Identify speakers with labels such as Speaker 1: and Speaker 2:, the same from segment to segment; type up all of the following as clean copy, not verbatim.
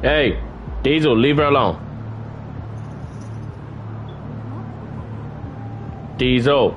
Speaker 1: Hey, Diesel, leave her alone. Diesel.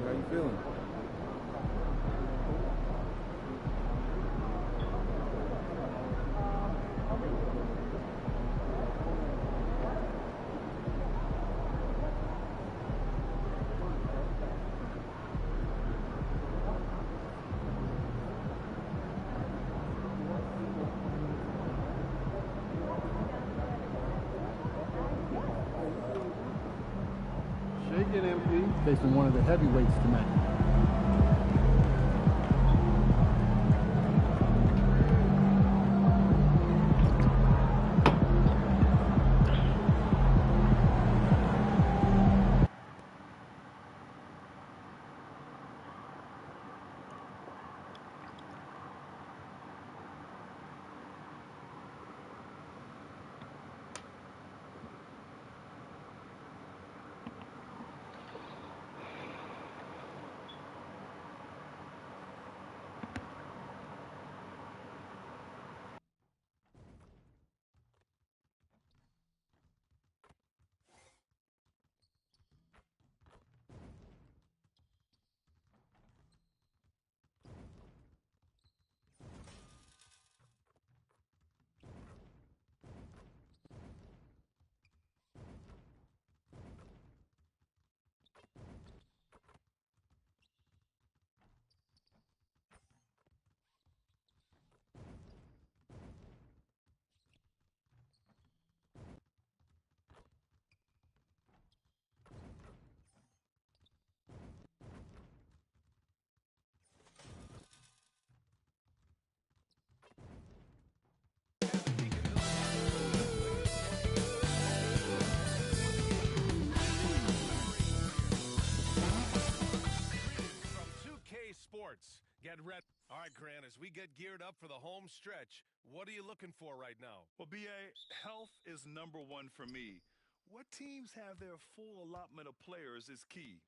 Speaker 2: How you feeling? Shaking, MP.
Speaker 3: Facing one of the heavyweights tonight.
Speaker 4: Get ready. All right, Grant, as we get geared up for the home stretch, what are you looking for right now?
Speaker 5: Well, BA, health is number one for me. What teams have their full allotment of players is key.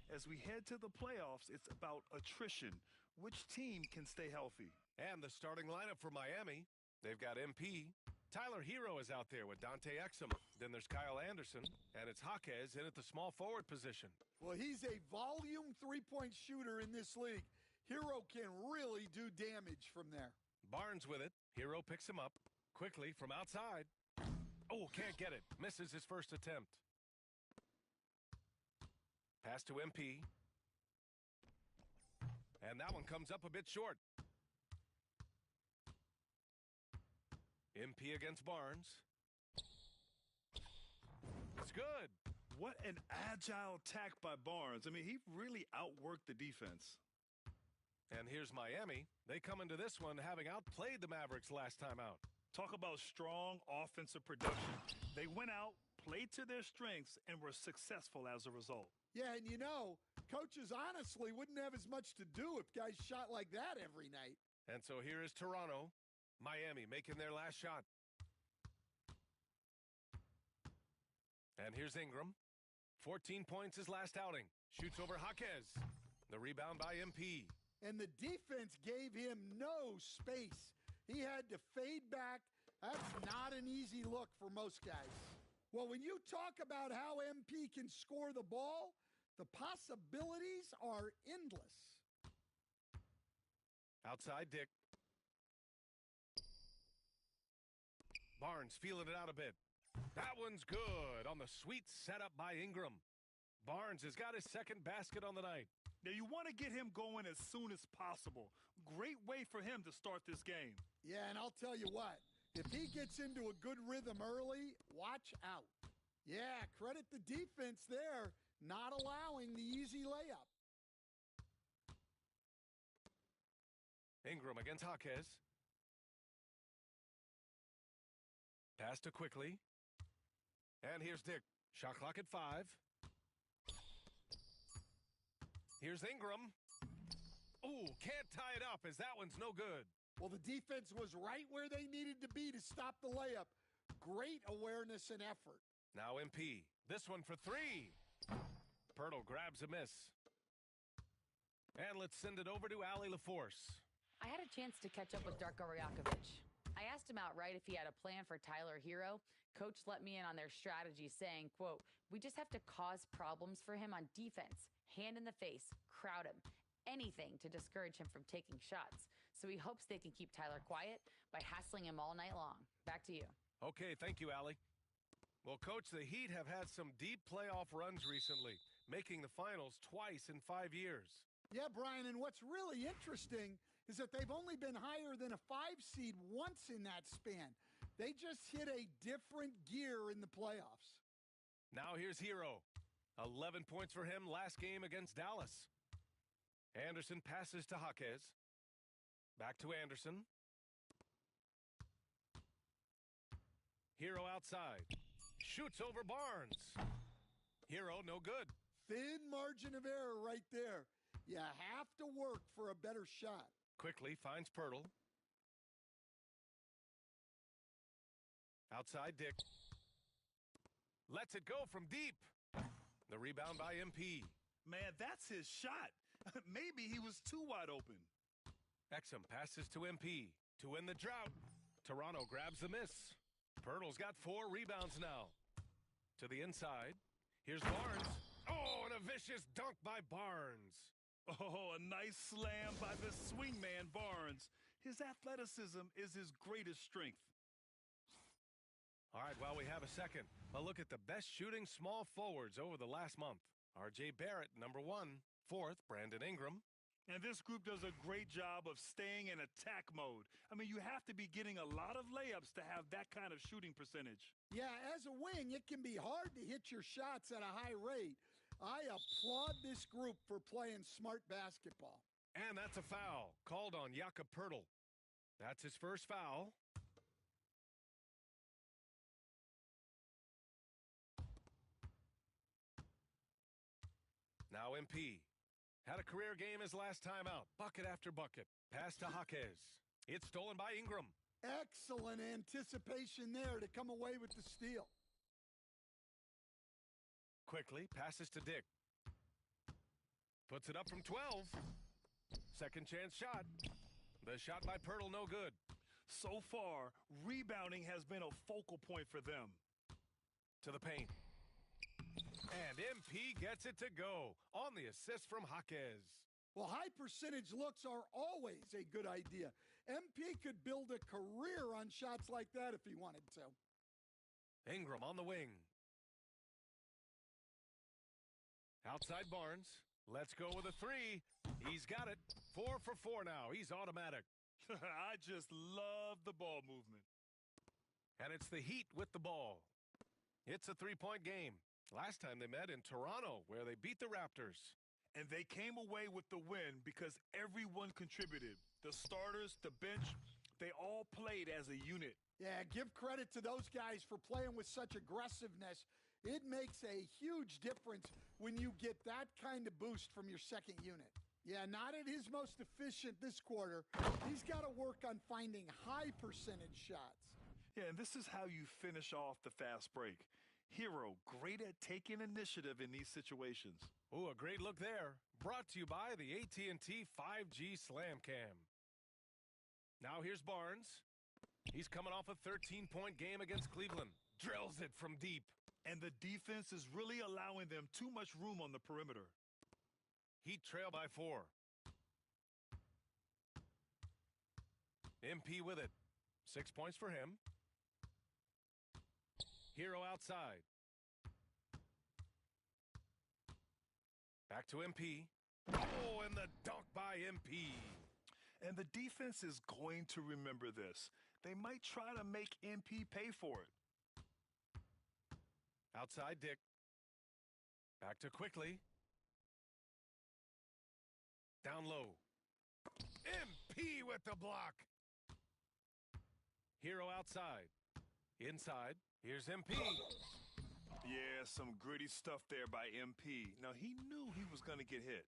Speaker 5: As we head to the playoffs, it's about attrition. Which team can stay healthy?
Speaker 4: And the starting lineup for Miami. They've got MP. Tyler Hero is out there with Dante Exum. Then there's Kyle Anderson. And it's Jaquez in at the small forward position.
Speaker 6: Well, he's a volume three-point shooter in this league. Hero can really do damage from there.
Speaker 4: Barnes with it. Hero picks him up quickly from outside. Oh, can't get it. Misses his first attempt. Pass to MP. And that one comes up a bit short. MP against Barnes. It's good.
Speaker 5: What an agile attack by Barnes. I mean, he really outworked the defense.
Speaker 4: And here's Miami. They come into this one having outplayed the Mavericks last time out.
Speaker 5: Talk about strong offensive production. They went out, played to their strengths, and were successful as a result.
Speaker 6: Yeah, and you know, coaches honestly wouldn't have as much to do if guys shot like that every night.
Speaker 4: And so here is Toronto. Miami making their last shot. And here's Ingram. 14 points his last outing. Shoots over Jaquez. The rebound by MP.
Speaker 6: And the defense gave him no space. He had to fade back. That's not an easy look for most guys. Well, when you talk about how MP can score the ball, the possibilities are endless.
Speaker 4: Outside Dick. Barnes feeling it out a bit. That one's good on the sweet setup by Ingram. Barnes has got his second basket on the night.
Speaker 5: Now, you want to get him going as soon as possible. Great way for him to start this game.
Speaker 6: Yeah, and I'll tell you what, if he gets into a good rhythm early, watch out. Yeah, credit the defense there, not allowing the easy layup.
Speaker 4: Ingram against Jaquez. Pass to quickly. And here's Dick. Shot clock at 5. Here's Ingram. Ooh, can't tie it up as that one's no good.
Speaker 6: Well, the defense was right where they needed to be to stop the layup. Great awareness and effort.
Speaker 4: Now MP. This one for 3. Pirtle grabs a miss. And let's send it over to Allie LaForce.
Speaker 3: I had a chance to catch up with Darko Rajakovic. I asked him outright if he had a plan for Tyler Hero. Coach let me in on their strategy, saying, quote, "We just have to cause problems for him on defense. Hand in the face, crowd him, anything to discourage him from taking shots. So he hopes they can keep Tyler quiet by hassling him all night long." Back to you.
Speaker 4: Okay, thank you, Allie. Well, Coach, the Heat have had some deep playoff runs recently, making the finals twice in 5 years.
Speaker 6: Yeah, Brian, and what's really interesting is that they've only been higher than a 5 seed once in that span. They just hit a different gear in the playoffs.
Speaker 4: Now here's Hero. 11 points for him last game against Dallas. Anderson passes to Jaquez. Back to Anderson. Hero outside. Shoots over Barnes. Hero no good.
Speaker 6: Thin margin of error right there. You have to work for a better shot.
Speaker 4: Quickly finds Pirtle. Outside Dick. Lets it go from deep. The rebound by MP.
Speaker 5: Man, that's his shot. Maybe he was too wide open.
Speaker 4: Exum passes to MP to win the drought. Toronto grabs the miss. Pirtle's got 4 rebounds now. To the inside. Here's Barnes. Oh, and a vicious dunk by Barnes.
Speaker 5: Oh, a nice slam by the swingman Barnes. His athleticism is his greatest strength.
Speaker 4: All right, well, we have a second. A look at the best shooting small forwards over the last month. R.J. Barrett, number 1. 4th, Brandon Ingram.
Speaker 5: And this group does a great job of staying in attack mode. I mean, you have to be getting a lot of layups to have that kind of shooting percentage.
Speaker 6: Yeah, as a wing, it can be hard to hit your shots at a high rate. I applaud this group for playing smart basketball.
Speaker 4: And that's a foul called on Jakob Pirtle. That's his first foul. Now MP. Had a career game his last time out. Bucket after bucket. Pass to Jaquez. It's stolen by Ingram.
Speaker 6: Excellent anticipation there to come away with the steal.
Speaker 4: Quickly passes to Dick. Puts it up from 12. Second chance shot. The shot by Pirtle no good.
Speaker 5: So far, rebounding has been a focal point for them.
Speaker 4: To the paint. And MP gets it to go on the assist from Jaquez.
Speaker 6: Well, high percentage looks are always a good idea. MP could build a career on shots like that if he wanted to.
Speaker 4: Ingram on the wing. Outside Barnes. Let's go with a 3. He's got it. 4 for 4 now. He's automatic.
Speaker 5: I just love the ball movement.
Speaker 4: And it's the Heat with the ball. It's a three-point game. Last time they met in Toronto, where they beat the Raptors.
Speaker 5: And they came away with the win because everyone contributed. The starters, the bench, they all played as a unit.
Speaker 6: Yeah, give credit to those guys for playing with such aggressiveness. It makes a huge difference when you get that kind of boost from your second unit. Yeah, not at his most efficient this quarter. He's got to work on finding high percentage shots.
Speaker 5: Yeah, and this is how you finish off the fast break. Hero, great at taking initiative in these situations.
Speaker 4: Ooh, a great look there. Brought to you by the AT&T 5G Slam Cam. Now here's Barnes. He's coming off a 13-point game against Cleveland. Drills it from deep.
Speaker 5: And the defense is really allowing them too much room on the perimeter.
Speaker 4: Heat trail by 4. MP with it. 6 points for him. Hero outside. Back to MP. Oh, and the dunk by MP.
Speaker 5: And the defense is going to remember this. They might try to make MP pay for it.
Speaker 4: Outside Dick. Back to quickly. Down low. MP with the block. Hero outside. Inside. Here's MP.
Speaker 5: Yeah, some gritty stuff there by MP. Now, he knew he was going to get hit.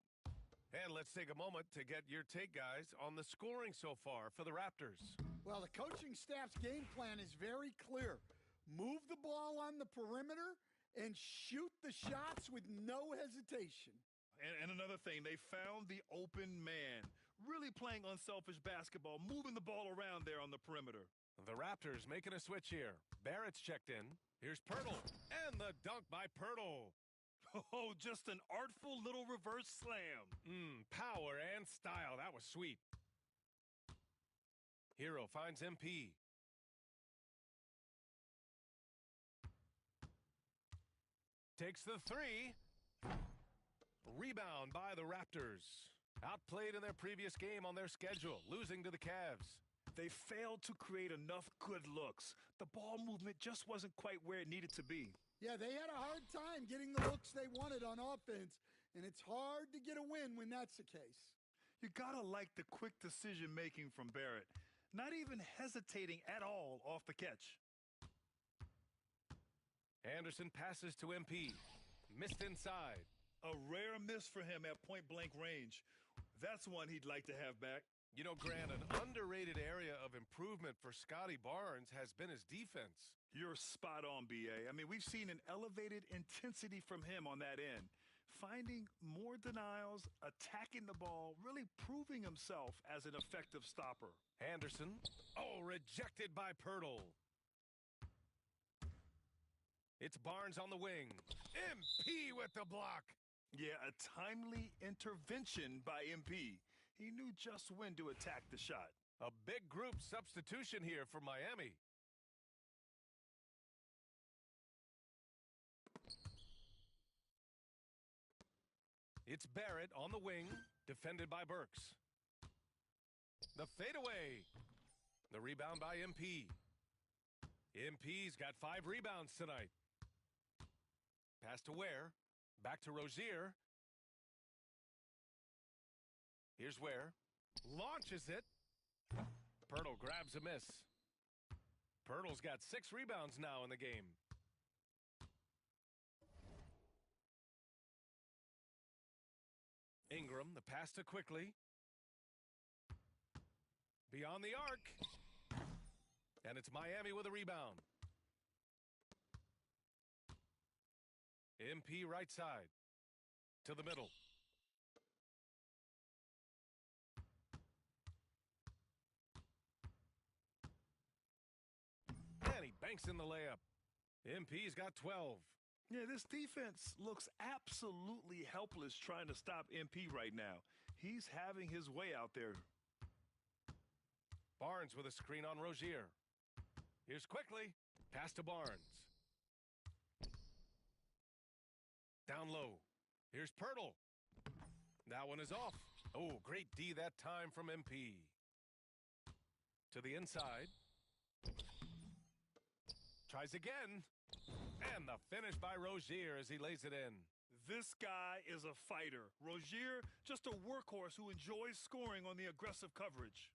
Speaker 4: And let's take a moment to get your take, guys, on the scoring so far for the Raptors.
Speaker 6: Well, the coaching staff's game plan is very clear. Move the ball on the perimeter and shoot the shots with no hesitation.
Speaker 5: And another thing, they found the open man. Really playing unselfish basketball, moving the ball around there on the perimeter.
Speaker 4: The Raptors making a switch here. Barrett's checked in. Here's Pirtle. And the dunk by Pirtle.
Speaker 5: Oh, just an artful little reverse slam.
Speaker 4: Power and style. That was sweet. Hero finds MP. Takes the 3. Rebound by the Raptors. Outplayed in their previous game on their schedule, losing to the Cavs.
Speaker 5: They failed to create enough good looks. The ball movement just wasn't quite where it needed to be.
Speaker 6: Yeah, they had a hard time getting the looks they wanted on offense, and it's hard to get a win when that's the case.
Speaker 5: You gotta like the quick decision-making from Barrett. Not even hesitating at all off the catch.
Speaker 4: Anderson passes to MP. Missed inside.
Speaker 5: A rare miss for him at point-blank range. That's one he'd like to have back.
Speaker 4: You know, Grant, an underrated area of improvement for Scotty Barnes has been his defense.
Speaker 5: You're spot on, B.A. I mean, we've seen an elevated intensity from him on that end. Finding more denials, attacking the ball, really proving himself as an effective stopper.
Speaker 4: Anderson. Oh, rejected by Pirtle. It's Barnes on the wing. MP with the block.
Speaker 5: Yeah, a timely intervention by MP. He knew just when to attack the shot.
Speaker 4: A big group substitution here for Miami. It's Barrett on the wing, defended by Burks. The fadeaway. The rebound by MP. MP's got 5 rebounds tonight. Pass to Ware. Back to Rozier. Here's Ware. Launches it. Pirtle grabs a miss. Pirtle's got 6 rebounds now in the game. Ingram, the pass to quickly. Beyond the arc. And it's Miami with a rebound. MP right side. To the middle. And he banks in the layup. MP's got 12.
Speaker 5: Yeah, this defense looks absolutely helpless trying to stop MP right now. He's having his way out there.
Speaker 4: Barnes with a screen on Rozier. Here's quickly. Pass to Barnes. Down low. Here's Pirtle. That one is off. Oh, great D that time from MP. To the inside. Tries again. And the finish by Rozier as he lays it in.
Speaker 5: This guy is a fighter. Rozier, just a workhorse who enjoys scoring on the aggressive coverage.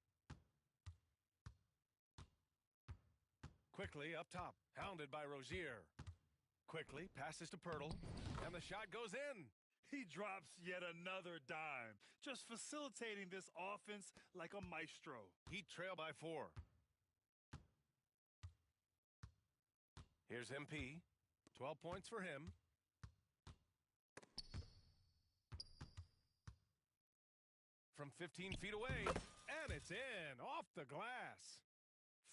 Speaker 4: Quickly up top, hounded by Rozier. Quickly passes to Pirtle, and the shot goes in.
Speaker 5: He drops yet another dime, just facilitating this offense like a maestro.
Speaker 4: Heat trail by 4. Here's MP. 12 points for him. From 15 feet away, and it's in, off the glass.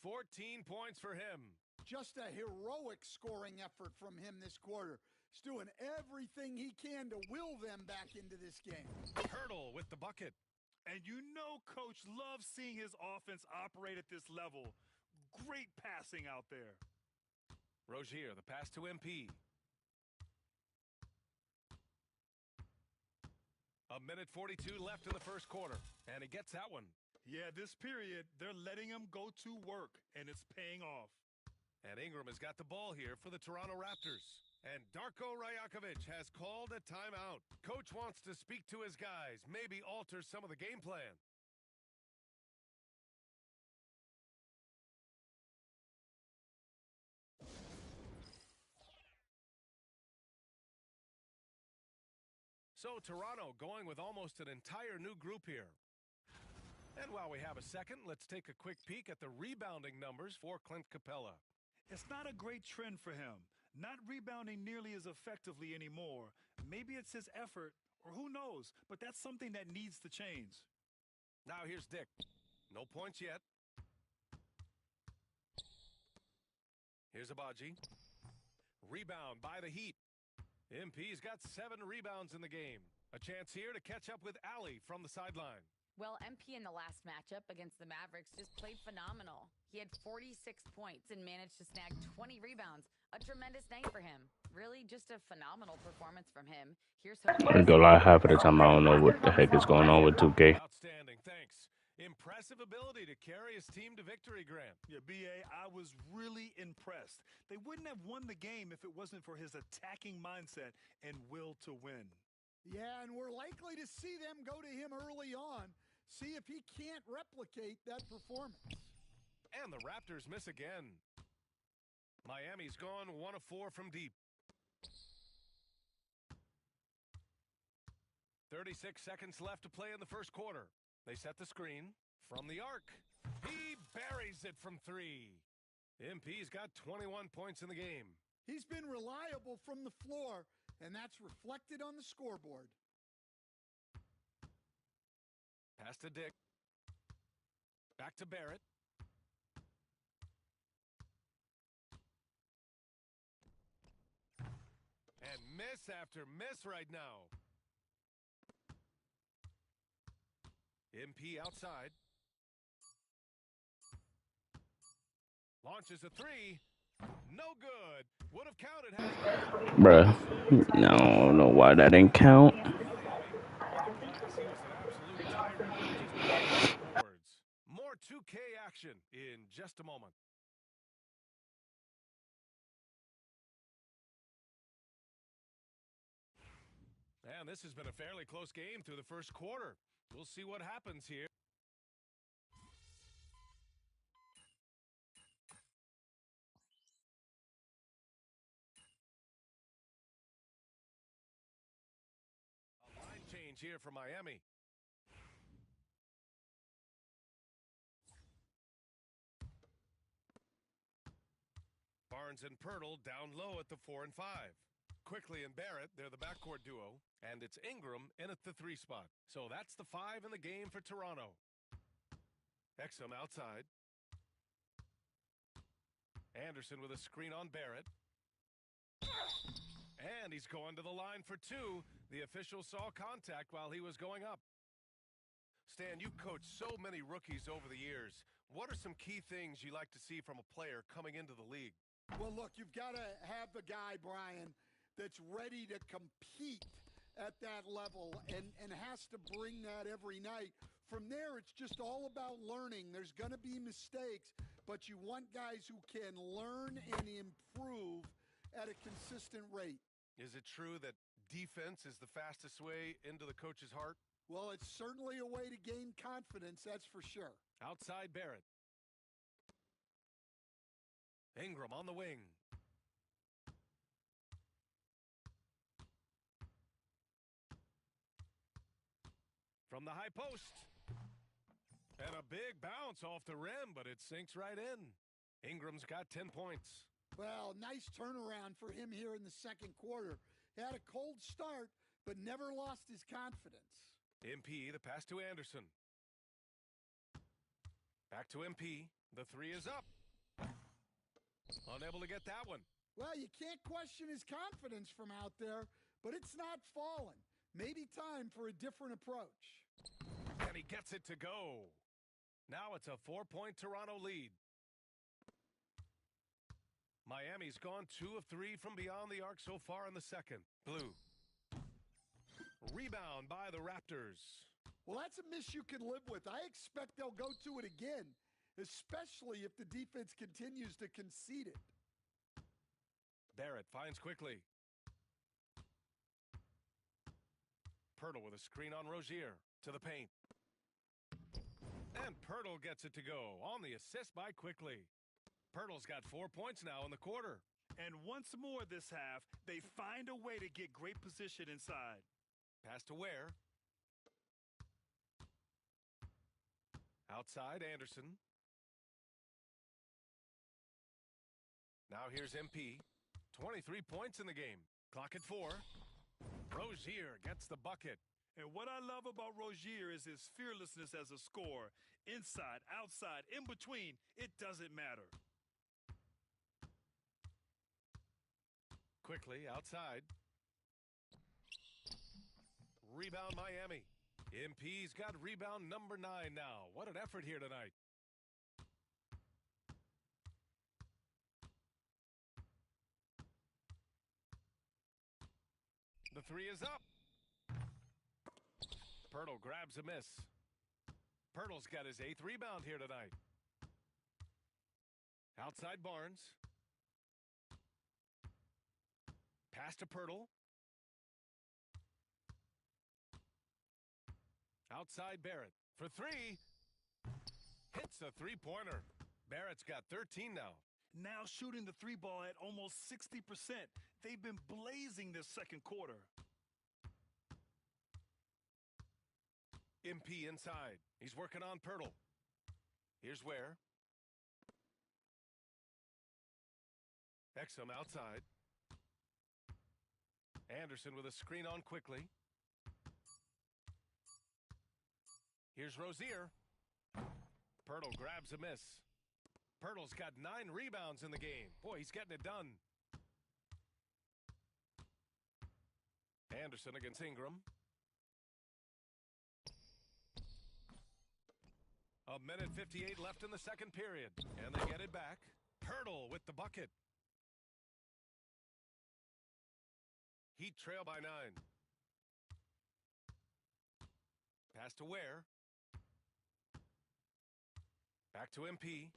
Speaker 4: 14 points for him.
Speaker 6: Just a heroic scoring effort from him this quarter. He's doing everything he can to will them back into this game.
Speaker 4: Hurdle with the bucket.
Speaker 5: And you know Coach loves seeing his offense operate at this level. Great passing out there.
Speaker 4: Rozier, the pass to MP. A minute 42 left in the first quarter, and he gets that one.
Speaker 5: Yeah, this period, they're letting him go to work, and it's paying off.
Speaker 4: And Ingram has got the ball here for the Toronto Raptors. And Darko Rajakovic has called a timeout. Coach wants to speak to his guys, maybe alter some of the game plan. So Toronto going with almost an entire new group here. And while we have a second, let's take a quick peek at the rebounding numbers for Clint Capella.
Speaker 5: It's not a great trend for him. Not rebounding nearly as effectively anymore. Maybe it's his effort, or who knows, but that's something that needs to change.
Speaker 4: Now here's Dick. No points yet. Here's Abaji. Rebound by the Heat. MP's got 7 rebounds in the game. A chance here to catch up with Allie from the sideline.
Speaker 3: Well, MP in the last matchup against the Mavericks just played phenomenal. He had 46 points and managed to snag 20 rebounds. A tremendous night for him. Really just a phenomenal performance from him. Here's
Speaker 1: I ain't gonna lie, half of the time I don't know what the heck is going on with 2K.
Speaker 4: Outstanding, thanks. Impressive ability to carry his team to victory, Grant.
Speaker 5: Yeah, B.A., I was really impressed. They wouldn't have won the game if it wasn't for his attacking mindset and will to win.
Speaker 6: Yeah, and we're likely to see them go to him early on, see if he can't replicate that performance.
Speaker 4: And the Raptors miss again. Miami's gone 1 of 4 from deep. 36 seconds left to play in the first quarter. They set the screen from the arc. He buries it from 3. MP's got 21 points in the game.
Speaker 6: He's been reliable from the floor, and that's reflected on the scoreboard.
Speaker 4: Pass to Dick. Back to Barrett. And miss after miss right now. MP outside. Launches a 3. No good. Would have counted.
Speaker 1: Bruh, I don't know why that didn't count.
Speaker 4: More 2K action in just a moment. And this has been a fairly close game through the first quarter. We'll see what happens here. A line change here for Miami. Barnes and Pirtle down low at the 4 and 5. Quickly and Barrett, they're the backcourt duo, and it's Ingram in at the 3 spot. So that's the 5 in the game for Toronto. Exum outside. Anderson with a screen on Barrett. And he's going to the line for 2. The official saw contact while he was going up. Stan, you've coached so many rookies over the years. What are some key things you like to see from a player coming into the league?
Speaker 6: Well, look, you've got to have the guy, Brian, that's ready to compete at that level and has to bring that every night. From there, it's just all about learning. There's going to be mistakes, but you want guys who can learn and improve at a consistent rate.
Speaker 4: Is it true that defense is the fastest way into the coach's heart?
Speaker 6: Well, it's certainly a way to gain confidence, that's for sure.
Speaker 4: Outside Barrett. Ingram on the wing. From the high post. And a big bounce off the rim, but it sinks right in. Ingram's got 10 points.
Speaker 6: Well, nice turnaround for him here in the second quarter. He had a cold start, but never lost his confidence.
Speaker 4: MP, the pass to Anderson. Back to MP. The three is up. Unable to get that one.
Speaker 6: Well, you can't question his confidence from out there, but it's not fallen. Maybe time for a different approach.
Speaker 4: And he gets it to go. Now it's a 4-point Toronto lead. Miami's gone 2 of 3 from beyond the arc so far in the second. Blue. Rebound by the Raptors.
Speaker 6: Well, that's a miss you can live with. I expect they'll go to it again, especially if the defense continues to concede it.
Speaker 4: Barrett finds quickly. Pirtle with a screen on Rozier to the paint. And Pirtle gets it to go on the assist by Quickly. Pirtle's got 4 points now in the quarter.
Speaker 5: And once more this half, they find a way to get great position inside.
Speaker 4: Pass to Ware. Outside Anderson. Now here's MP. 23 points in the game. Clock at 4. Rozier gets the bucket.
Speaker 5: And what I love about Rozier is his fearlessness as a scorer. Inside, outside, in between, it doesn't matter.
Speaker 4: Quickly outside. Rebound Miami. MP's got rebound number 9 now. What an effort here tonight. The three is up. Pirtle grabs a miss. Pirtle's got his 8th rebound here tonight. Outside Barnes. Pass to Pirtle. Outside Barrett for 3. Hits a three-pointer. Barrett's got 13 now.
Speaker 5: Now shooting the three ball at almost 60%. They've been blazing this second quarter.
Speaker 4: MP inside. He's working on Pirtle. Here's Ware. Exum outside. Anderson with a screen on Quickly. Here's Rozier. Pirtle grabs a miss. Pirtle's got 9 rebounds in the game. Boy, he's getting it done. Anderson against Ingram. A minute 58 left in the second period. And they get it back. Pirtle with the bucket. Heat trail by 9. Pass to Ware. Back to MP.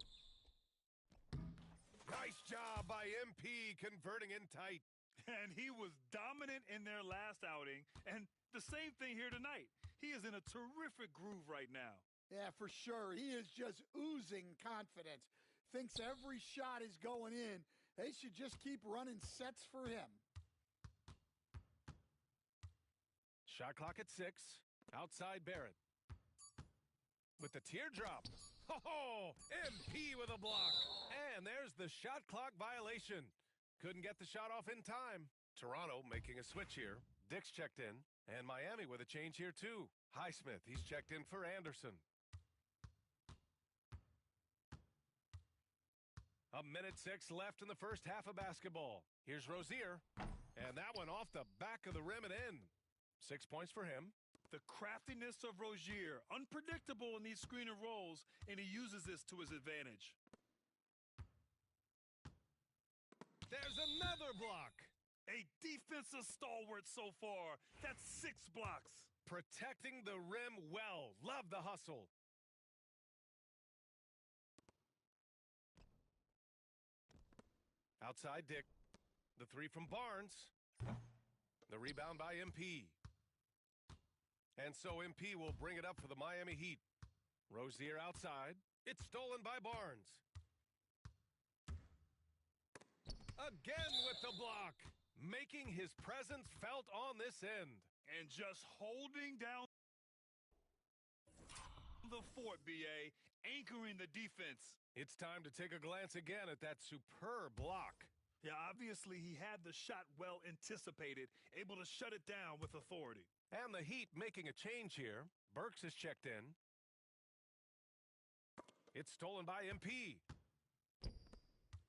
Speaker 4: Nice job by MP converting in tight.
Speaker 5: And he was dominant in their last outing. And the same thing here tonight. He is in a terrific groove right now.
Speaker 6: Yeah, for sure. He is just oozing confidence. Thinks every shot is going in. They should just keep running sets for him.
Speaker 4: Shot clock at 6. Outside Barrett. With the teardrop. Oh, MP with a block. And there's the shot clock violation. Couldn't get the shot off in time. Toronto making a switch here. Dick's checked in. And Miami with a change here too. Highsmith, he's checked in for Anderson. A minute 6 left in the first half of basketball. Here's Rozier. And that one off the back of the rim and in. 6 points for him.
Speaker 5: The craftiness of Rozier, unpredictable in these screen and rolls, and he uses this to his advantage.
Speaker 4: There's another block.
Speaker 5: A defensive stalwart so far. That's 6 blocks.
Speaker 4: Protecting the rim well. Love the hustle. Outside Dick. The three from Barnes. The rebound by MP. And so MP will bring it up for the Miami Heat. Rozier outside. It's stolen by Barnes. Again with the block. Making his presence felt on this end.
Speaker 5: And just holding down the fort, BA, anchoring the defense.
Speaker 4: It's time to take a glance again at that superb block.
Speaker 5: Yeah, obviously he had the shot well anticipated, able to shut it down with authority.
Speaker 4: And the Heat making a change here. Burks is checked in. It's stolen by MP.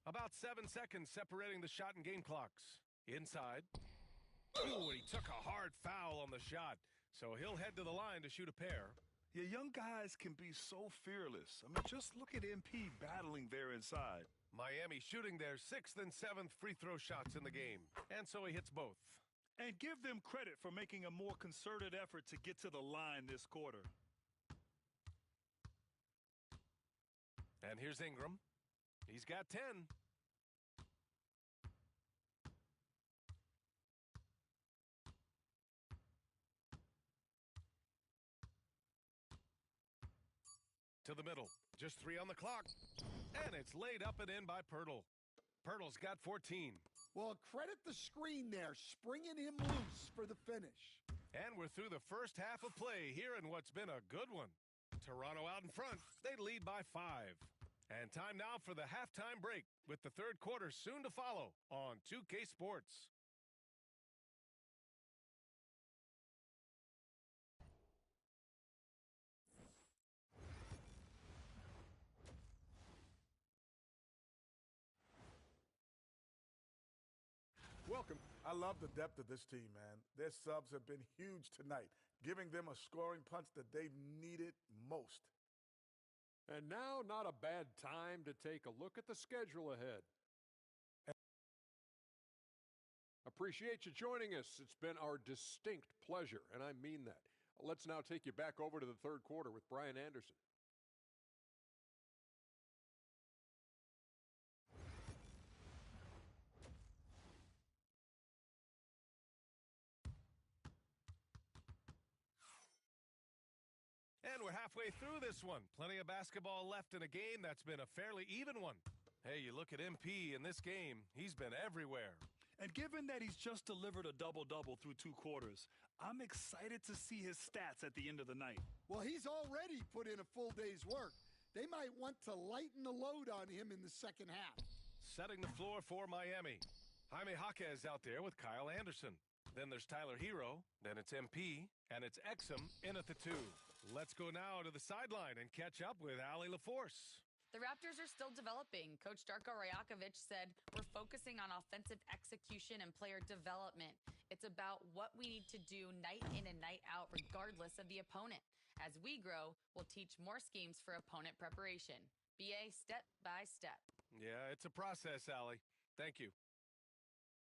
Speaker 4: About 7 seconds separating the shot and game clocks. Inside. Ooh, and he took a hard foul on the shot. So he'll head to the line to shoot a pair.
Speaker 5: Yeah, young guys can be so fearless. I mean, just look at MP battling there inside.
Speaker 4: Miami shooting their 6th and 7th free throw shots in the game. And so he hits both.
Speaker 5: And give them credit for making a more concerted effort to get to the line this quarter.
Speaker 4: And here's Ingram. He's got 10. To the middle. Just 3 on the clock. And it's laid up and in by Pirtle. Pirtle's got 14.
Speaker 6: Well, credit the screen there, springing him loose for the finish.
Speaker 4: And we're through the first half of play here in what's been a good one. Toronto out in front. They lead by 5. And time now for the halftime break with the third quarter soon to follow on 2K Sports.
Speaker 2: Welcome. I love the depth of this team, man. Their subs have been huge tonight, giving them a scoring punch that they've needed most.
Speaker 7: And now, not a bad time to take a look at the schedule ahead. Appreciate you joining us. It's been our distinct pleasure, and I mean that. Let's now take you back over to the third quarter with Brian Anderson.
Speaker 4: And we're halfway through this one. Plenty of basketball left in a game that's been a fairly even one. Hey, you look at MP in this game, he's been everywhere.
Speaker 5: And given that he's just delivered a double-double through 2 quarters, I'm excited to see his stats at the end of the night.
Speaker 6: Well, he's already put in a full day's work. They might want to lighten the load on him in the second half.
Speaker 4: Setting the floor for Miami. Jaime Jaquez out there with Kyle Anderson. Then there's Tyler Hero. Then it's MP. And it's Exum in at the 2. Let's go now to the sideline and catch up with Allie LaForce.
Speaker 3: The Raptors are still developing. Coach Darko Rajakovic said, we're focusing on offensive execution and player development. It's about what we need to do night in and night out, regardless of the opponent. As we grow, we'll teach more schemes for opponent preparation. BA step by step.
Speaker 4: Yeah, it's a process, Allie. Thank you.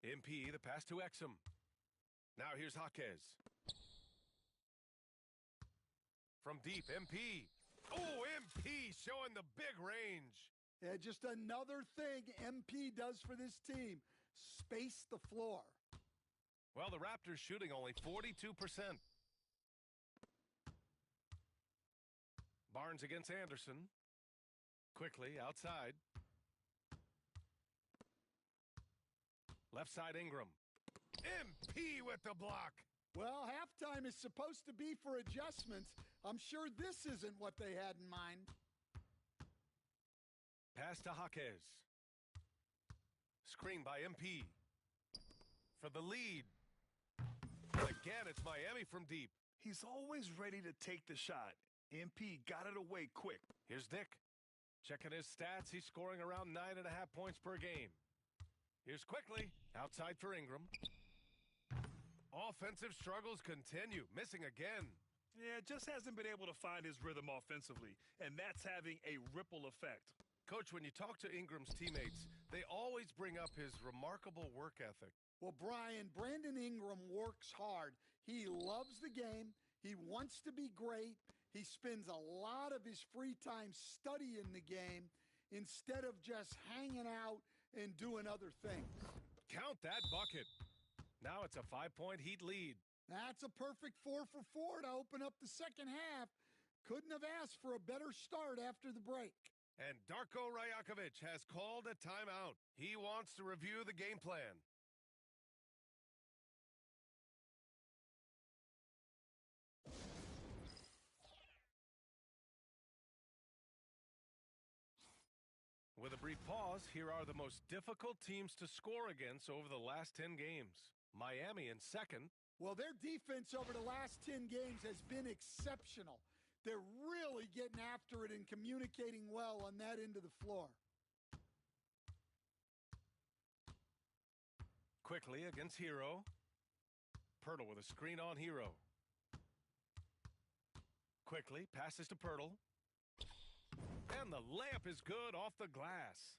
Speaker 4: MP, the pass to Exum. Now here's Jaquez. From deep, MP. Oh, MP showing the big range.
Speaker 6: Yeah, just another thing MP does for this team. Space the floor.
Speaker 4: Well, the Raptors shooting only 42%. Barnes against Anderson. Quickly, outside. Left side, Ingram. MP with the block.
Speaker 6: Well, halftime is supposed to be for adjustments. I'm sure this isn't what they had in mind.
Speaker 4: Pass to Jaquez. Screen by MP. For the lead. Again, it's Miami from deep.
Speaker 5: He's always ready to take the shot. MP got it away quick.
Speaker 4: Here's Dick. Checking his stats, he's scoring around 9.5 points per game. Here's Quickly. Outside for Ingram. Offensive struggles continue. Missing again.
Speaker 5: Yeah, just hasn't been able to find his rhythm offensively, and that's having a ripple effect.
Speaker 4: Coach, when you talk to Ingram's teammates, they always bring up his remarkable work ethic.
Speaker 6: Well, Brian, Brandon Ingram works hard. He loves the game. He wants to be great. He spends a lot of his free time studying the game instead of just hanging out and doing other things.
Speaker 4: Count that bucket. Now it's a 5-point Heat lead.
Speaker 6: That's a perfect 4 for 4 to open up the second half. Couldn't have asked for a better start after the break.
Speaker 4: And Darko Rajakovic has called a timeout. He wants to review the game plan. With a brief pause, here are the most difficult teams to score against over the last 10 games. Miami in second.
Speaker 6: Well, their defense over the last 10 games has been exceptional. They're really getting after it and communicating well on that end of the floor.
Speaker 4: Quickly against Hero. Pirtle with a screen on Hero. Quickly passes to Pirtle. And the layup is good off the glass.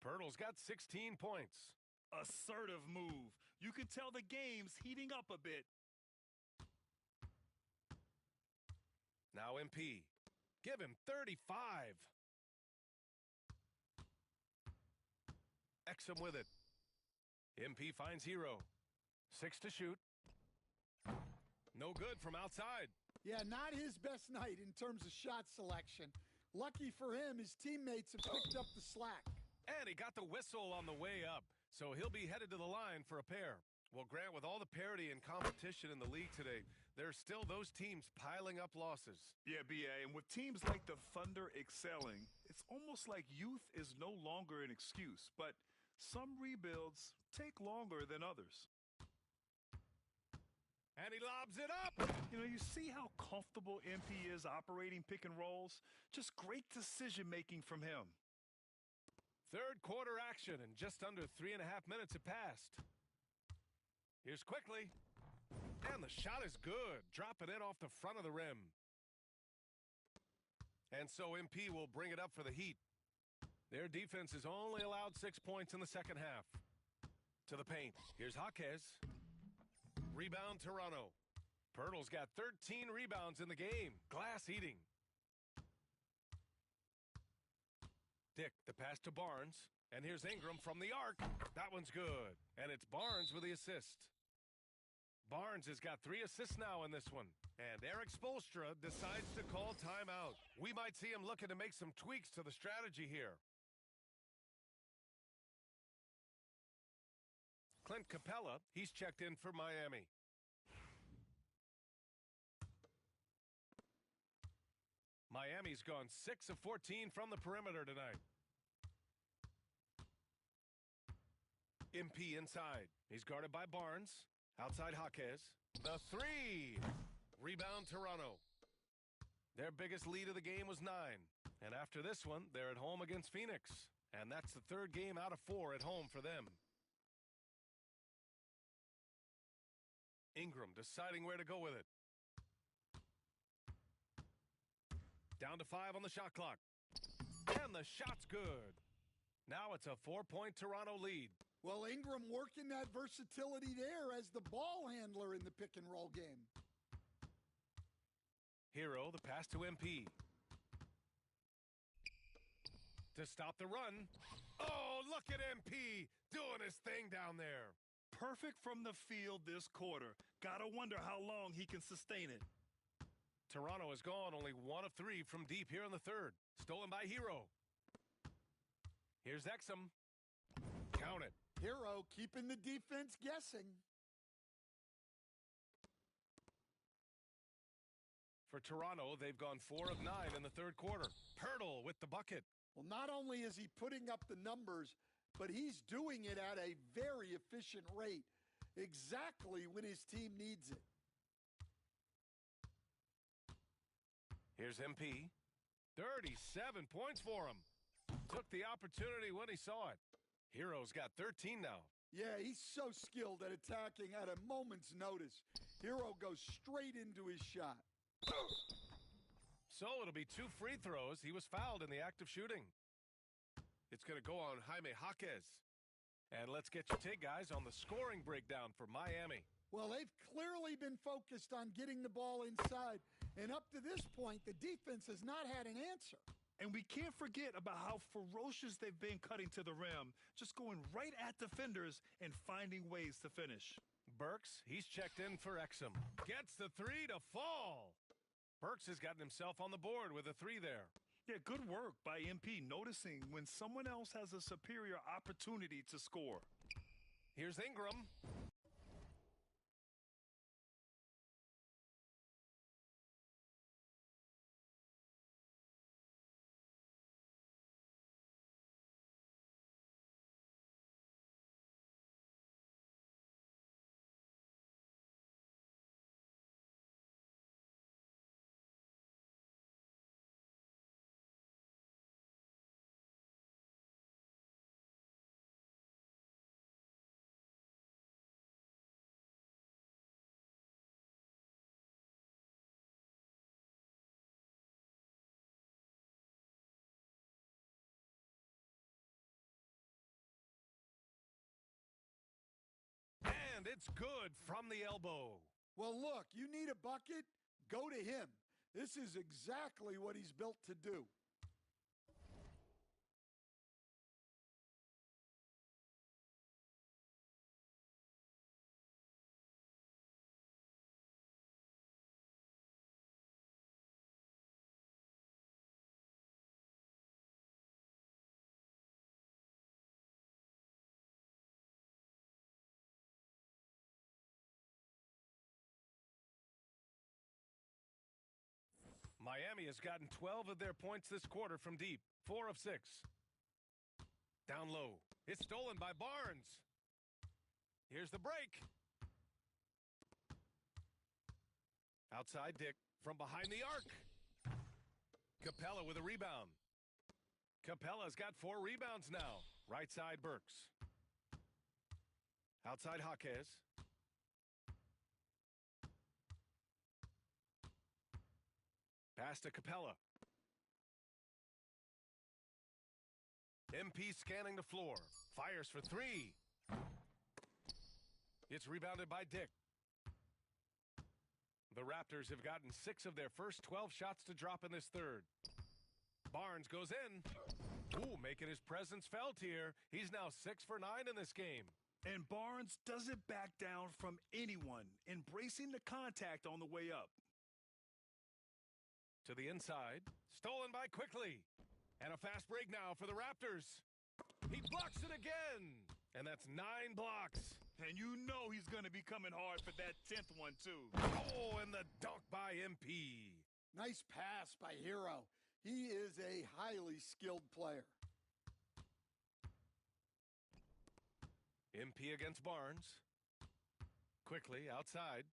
Speaker 4: Pirtle's got 16 points.
Speaker 5: Assertive move. You can tell the game's heating up a bit.
Speaker 4: Now MP. Give him 35. Exum with it. MP finds Hero. 6 to shoot. No good from outside.
Speaker 6: Yeah, not his best night in terms of shot selection. Lucky for him, his teammates have picked up the slack.
Speaker 4: And he got the whistle on the way up, so he'll be headed to the line for a pair. Well, Grant, with all the parity and competition in the league today, there's still those teams piling up losses.
Speaker 5: Yeah, BA, and with teams like the Thunder excelling, it's almost like youth is no longer an excuse, but some rebuilds take longer than others.
Speaker 4: And he lobs it up!
Speaker 5: You know, you see how comfortable MP is operating pick and rolls? Just great decision-making from him.
Speaker 4: Third quarter action, and just under 3.5 minutes have passed. Here's quickly. And the shot is good, dropping it off the front of the rim. And so MP will bring it up for the Heat. Their defense has only allowed 6 points in the second half. To the paint. Here's Jaquez. Rebound Toronto. Pirtle's got 13 rebounds in the game. Glass eating. Dick, the pass to Barnes. And here's Ingram from the arc. That one's good. And it's Barnes with the assist. Barnes has got 3 assists now in this one. And Eric Spoelstra decides to call timeout. We might see him looking to make some tweaks to the strategy here. Clint Capella, he's checked in for Miami. Miami's gone 6 of 14 from the perimeter tonight. MP inside. He's guarded by Barnes. Outside Jaquez. The 3. Rebound Toronto. Their biggest lead of the game was 9. And after this one, they're at home against Phoenix. And that's the 3rd game out of 4 at home for them. Ingram deciding where to go with it. Down to 5 on the shot clock. And the shot's good. Now it's a 4-point Toronto lead.
Speaker 6: Well, Ingram working that versatility there as the ball handler in the pick and roll game.
Speaker 4: Hero, the pass to MP. To stop the run. Oh, look at MP doing his thing down there.
Speaker 5: Perfect from the field this quarter. Gotta wonder how long he can sustain it.
Speaker 4: Toronto has gone only 1 of 3 from deep here in the 3rd. Stolen by Hero. Here's Exum. Count it.
Speaker 6: Hero keeping the defense guessing.
Speaker 4: For Toronto, they've gone 4 of 9 in the 3rd quarter. Pirtle with the bucket.
Speaker 6: Well, not only is he putting up the numbers, but he's doing it at a very efficient rate, exactly when his team needs it.
Speaker 4: Here's MP. 37 points for him. Took the opportunity when he saw it. Hero's got 13 now.
Speaker 6: Yeah, he's so skilled at attacking at a moment's notice. Hero goes straight into his shot.
Speaker 4: So it'll be 2 free throws. He was fouled in the act of shooting. It's going to go on Jaime Jaquez. And let's get your take, guys, on the scoring breakdown for Miami.
Speaker 6: Well, they've clearly been focused on getting the ball inside. And up to this point, the defense has not had an answer.
Speaker 5: And we can't forget about how ferocious they've been cutting to the rim, just going right at defenders and finding ways to finish.
Speaker 4: Burks, he's checked in for Exum. Gets the three to fall. Burks has gotten himself on the board with a three there.
Speaker 5: Yeah, good work by MP noticing when someone else has a superior opportunity to score.
Speaker 4: Here's Ingram. And it's good from the elbow.
Speaker 6: Well, look, you need a bucket? Go to him. This is exactly what he's built to do.
Speaker 4: Miami has gotten 12 of their points this quarter from deep. 4 of 6. Down low. It's stolen by Barnes. Here's the break. Outside Dick from behind the arc. Capella with a rebound. Capella's got 4 rebounds now. Right side Burks. Outside Jaquez. Pass to Capella. MP scanning the floor. Fires for 3. It's rebounded by Dick. The Raptors have gotten 6 of their first 12 shots to drop in this third. Barnes goes in. Ooh, making his presence felt here. He's now 6 for 9 in this game.
Speaker 5: And Barnes doesn't back down from anyone, embracing the contact on the way up.
Speaker 4: To the inside. Stolen by Quickly. And a fast break now for the Raptors. He blocks it again. And that's 9 blocks.
Speaker 5: And you know he's going to be coming hard for that 10th one, too.
Speaker 4: Oh, and the dunk by MP.
Speaker 6: Nice pass by Hero. He is a highly skilled player.
Speaker 4: MP against Barnes. Quickly outside.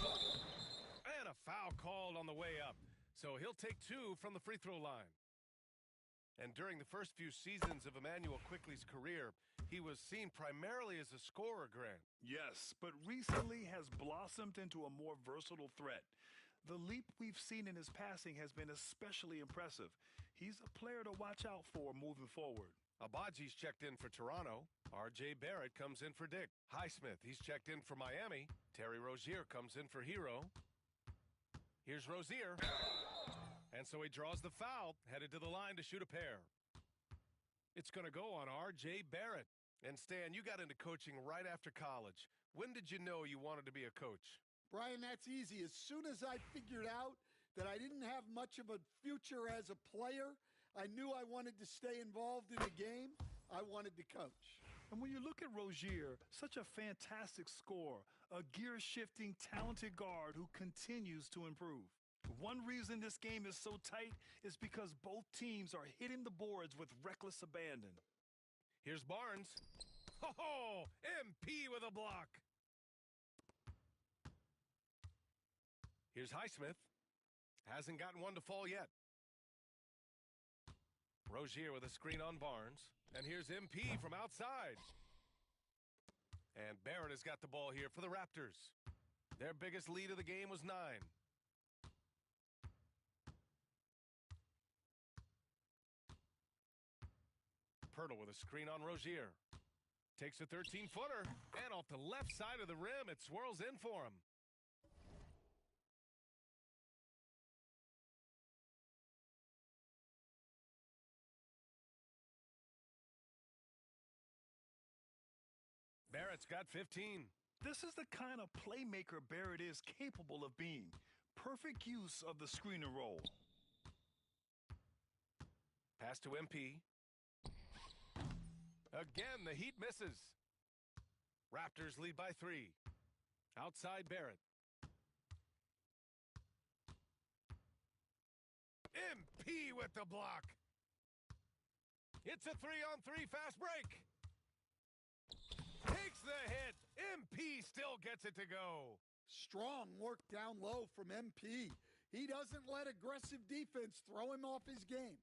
Speaker 4: And a foul called on the way up. So he'll take 2 from the free throw line. And during the first few seasons of Emmanuel Quickly's career, he was seen primarily as a scorer, Grant.
Speaker 5: Yes, but recently has blossomed into a more versatile threat. The leap we've seen in his passing has been especially impressive. He's a player to watch out for moving forward.
Speaker 4: Abaji's checked in for Toronto. R.J. Barrett comes in for Dick. Highsmith, he's checked in for Miami. Terry Rozier comes in for Hero. Here's Rozier. And so he draws the foul, headed to the line to shoot a pair. It's going to go on R.J. Barrett. And Stan, you got into coaching right after college. When did you know you wanted to be a coach?
Speaker 6: Brian, that's easy. As soon as I figured out that I didn't have much of a future as a player, I knew I wanted to stay involved in the game. I wanted to coach.
Speaker 5: And when you look at Rozier, such a fantastic scorer, a gear-shifting, talented guard who continues to improve. One reason this game is so tight is because both teams are hitting the boards with reckless abandon.
Speaker 4: Here's Barnes. Oh, MP with a block. Here's Highsmith. Hasn't gotten one to fall yet. Rozier with a screen on Barnes. And here's MP from outside. And Barrett has got the ball here for the Raptors. Their biggest lead of the game was 9. Pirtle with a screen on Rozier. Takes a 13-footer. And off the left side of the rim, it swirls in for him. Barrett's got 15.
Speaker 5: This is the kind of playmaker Barrett is capable of being. Perfect use of the screen and roll.
Speaker 4: Pass to MP. Again, the Heat misses. Raptors lead by 3. Outside Barrett. MP with the block. It's a 3-on-3 fast break. Takes the hit. MP still gets it to go.
Speaker 6: Strong work down low from MP. He doesn't let aggressive defense throw him off his game.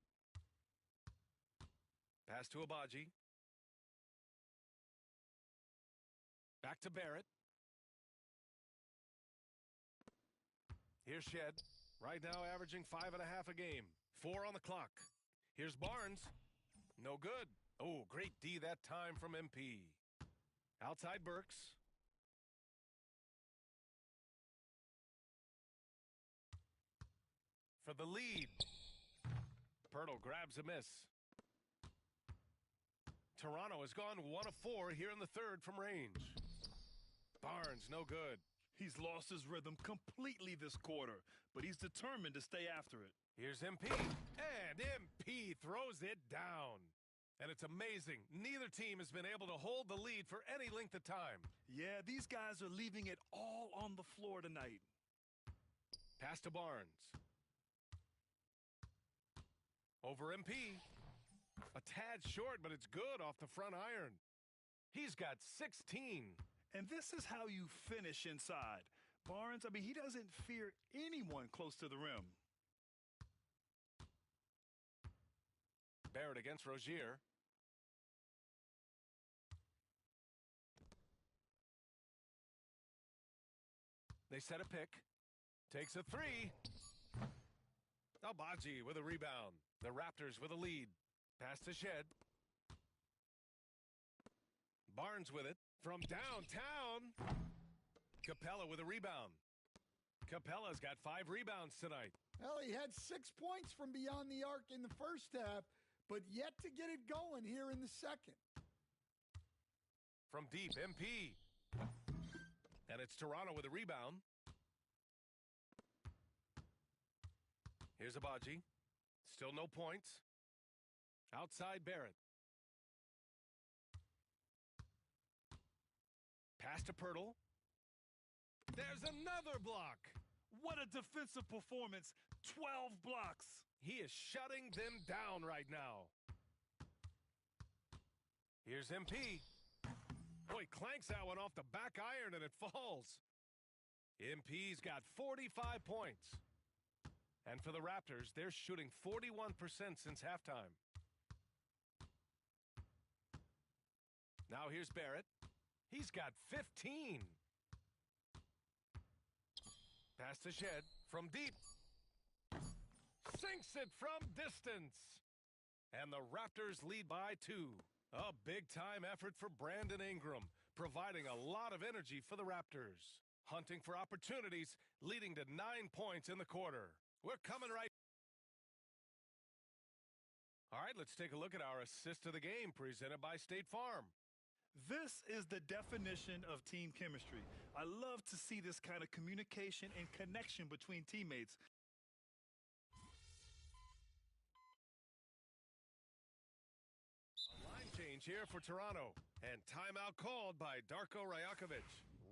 Speaker 4: Pass to Abaji. Back to Barrett. Here's Shed. Right now averaging 5.5 a game. 4 on the clock. Here's Barnes. No good. Oh, great D that time from MP. Outside Burks. For the lead. Pirtle grabs a miss. Toronto has gone 1 of 4 here in the third from range. Barnes, no good.
Speaker 5: He's lost his rhythm completely this quarter, but he's determined to stay after it.
Speaker 4: Here's MP, and MP throws it down. And it's amazing. Neither team has been able to hold the lead for any length of time.
Speaker 5: Yeah, these guys are leaving it all on the floor tonight.
Speaker 4: Pass to Barnes. Over MP. A tad short, but it's good off the front iron. He's got 16.
Speaker 5: And this is how you finish inside. Barnes, he doesn't fear anyone close to the rim.
Speaker 4: Barrett against Rozier. They set a pick. Takes a 3. Abaji with a rebound. The Raptors with a lead. Pass to Shed. Barnes with it. From downtown. Capella with a rebound. Capella's got 5 rebounds tonight.
Speaker 6: Well, he had 6 points from beyond the arc in the first half, but yet to get it going here in the second.
Speaker 4: From deep, MP. And it's Toronto with a rebound. Here's Abaji. Still no points. Outside Barrett. Pass to Pirtle. There's another block.
Speaker 5: What a defensive performance. 12 blocks.
Speaker 4: He is shutting them down right now. Here's MP. Boy, clanks that one off the back iron and it falls. MP's got 45 points. And for the Raptors, they're shooting 41% since halftime. Now here's Barrett. He's got 15. Pass to Shed from deep. Sinks it from distance. And the Raptors lead by 2. A big-time effort for Brandon Ingram, providing a lot of energy for the Raptors. Hunting for opportunities, leading to 9 points in the quarter. We're coming right. All right, let's take a look at our assist of the game presented by State Farm.
Speaker 5: This is the definition of team chemistry. I love to see this kind of communication and connection between teammates.
Speaker 4: A line change here for Toronto. And timeout called by Darko Rajakovic,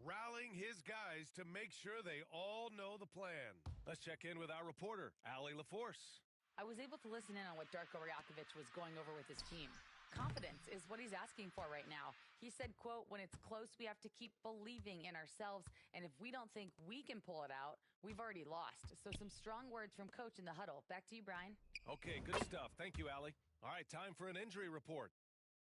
Speaker 4: rallying his guys to make sure they all know the plan. Let's check in with our reporter, Allie LaForce.
Speaker 3: I was able to listen in on what Darko Rajakovic was going over with his team. Confidence is what he's asking for right now. He said, quote, when it's close, we have to keep believing in ourselves. And if we don't think we can pull it out, we've already lost. So some strong words from Coach in the huddle. Back to you, Brian.
Speaker 4: Okay, good stuff. Thank you, Allie. All right, time for an injury report.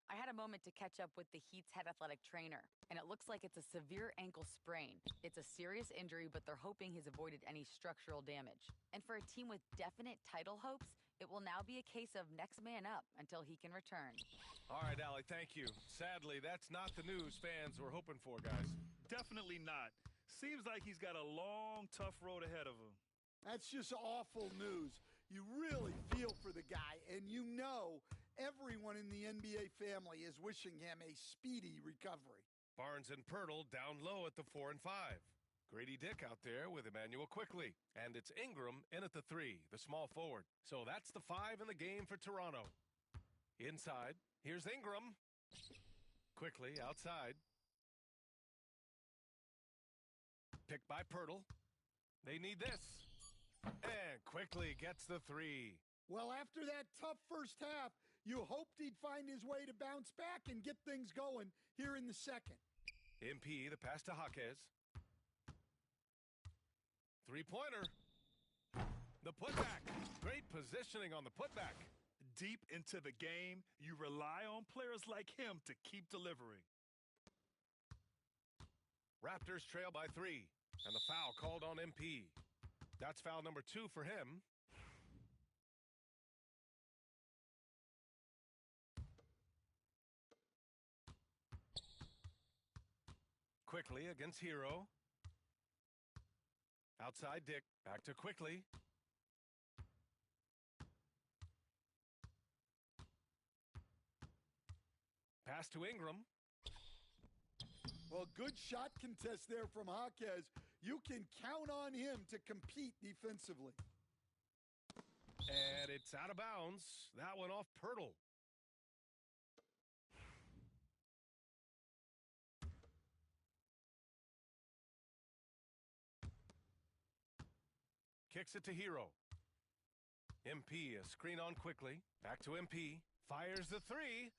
Speaker 3: I had a moment to catch up with the Heat's head athletic trainer, and it looks like it's a severe ankle sprain. It's a serious injury, but they're hoping he's avoided any structural damage. And for a team with definite title hopes, it will now be a case of next man up until he can return.
Speaker 4: All right, Allie, thank you. Sadly, that's not the news fans were hoping for, guys.
Speaker 5: Definitely not. Seems like he's got a long, tough road ahead of him.
Speaker 6: That's just awful news. You really feel for the guy, and you know everyone in the NBA family is wishing him a speedy recovery.
Speaker 4: Barnes and Pirtle down low at the 4 and 5. Grady Dick out there with Emmanuel quickly. And it's Ingram in at the 3, the small forward. So that's the 5 in the game for Toronto. Inside, here's Ingram. Quickly outside. Picked by Pirtle. They need this. And quickly gets the 3.
Speaker 6: Well, after that tough first half, you hoped he'd find his way to bounce back and get things going here in the second.
Speaker 4: MP, the pass to Jaquez. Three-pointer. The putback. Great positioning on the putback.
Speaker 5: Deep into the game, you rely on players like him to keep delivering.
Speaker 4: Raptors trail by 3, and the foul called on MP. That's foul number 2 for him. Quickly against Hero. Outside Dick, back to Quickly. Pass to Ingram.
Speaker 6: Well, good shot contest there from Jaquez. You can count on him to compete defensively.
Speaker 4: And it's out of bounds. That one off Pirtle. Kicks it to Hero. MP, a screen on Quickly. Back to MP. Fires the 3.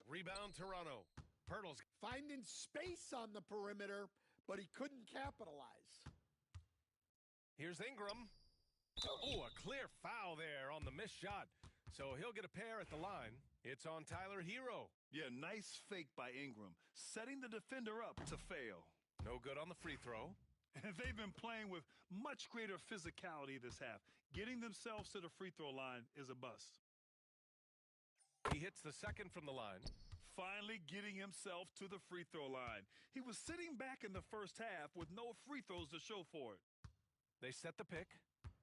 Speaker 4: Rebound Toronto. Pirtle's
Speaker 6: Finding space on the perimeter, but he couldn't capitalize.
Speaker 4: Here's Ingram. Oh, a clear foul there on the missed shot. So he'll get a pair at the line. It's on Tyler Hero.
Speaker 5: Yeah, nice fake by Ingram, setting the defender up to fail.
Speaker 4: No good on the free throw.
Speaker 5: And they've been playing with much greater physicality this half. Getting themselves to the free throw line is a bust.
Speaker 4: He hits the second from the line.
Speaker 5: Finally getting himself to the free throw line. He was sitting back in the first half with no free throws to show for it.
Speaker 4: They set the pick.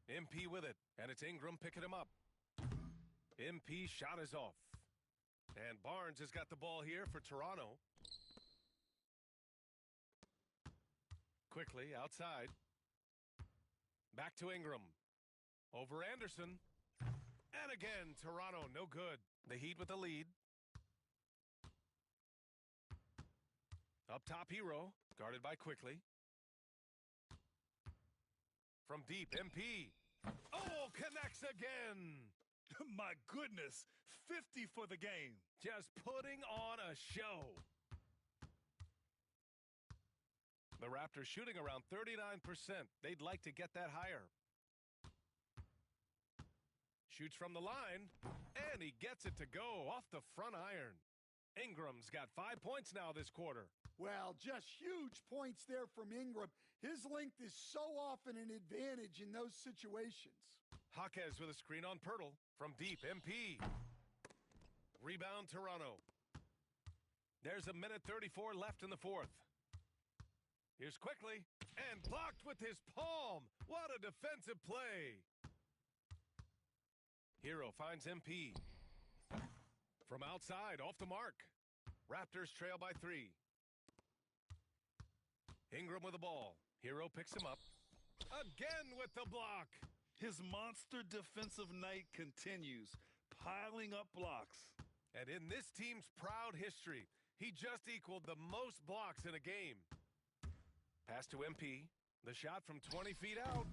Speaker 4: MP with it, and it's Ingram picking him up. MP shot is off. And Barnes has got the ball here for Toronto. Quickly outside. Back to Ingram. Over Anderson. And again, Toronto no good. The Heat with the lead. Up top, Hero. Guarded by Quickly. From deep, MP. Oh, connects again.
Speaker 5: My goodness, 50 for the game.
Speaker 4: Just putting on a show. The Raptors shooting around 39%. They'd like to get that higher. Shoots from the line, and he gets it to go off the front iron. Ingram's got 5 points now this quarter.
Speaker 6: Well, just huge points there from Ingram. His length is so often an advantage in those situations.
Speaker 4: Jaquez with a screen on Pirtle. From deep, MP. Rebound, Toronto. There's a minute 34 left in the fourth. Here's Quickly, and blocked with his palm. What a defensive play. Hero finds MP. From outside, off the mark. Raptors trail by 3. Ingram with the ball. Hero picks him up. Again with the block.
Speaker 5: His monster defensive night continues, piling up blocks.
Speaker 4: And in this team's proud history, he just equaled the most blocks in a game. Pass to MP. The shot from 20 feet out.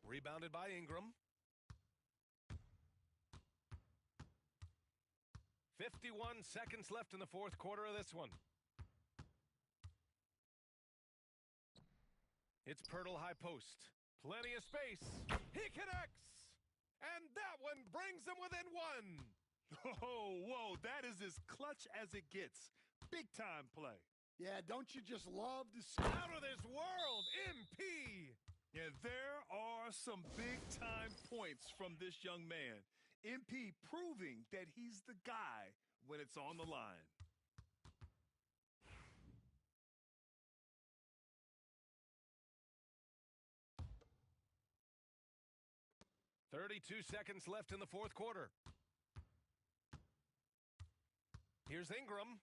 Speaker 4: Rebounded by Ingram. 51 seconds left in the fourth quarter of this one. It's Pirtle high post. Plenty of space. He connects. And that one brings him within 1.
Speaker 5: Oh, whoa, that is as clutch as it gets. Big time play.
Speaker 6: Yeah, don't you just love to see
Speaker 4: Out of this world, MP.
Speaker 5: Yeah, there are some big time points from this young man. MP proving that he's the guy when it's on the line.
Speaker 4: 32 seconds left in the fourth quarter. Here's Ingram.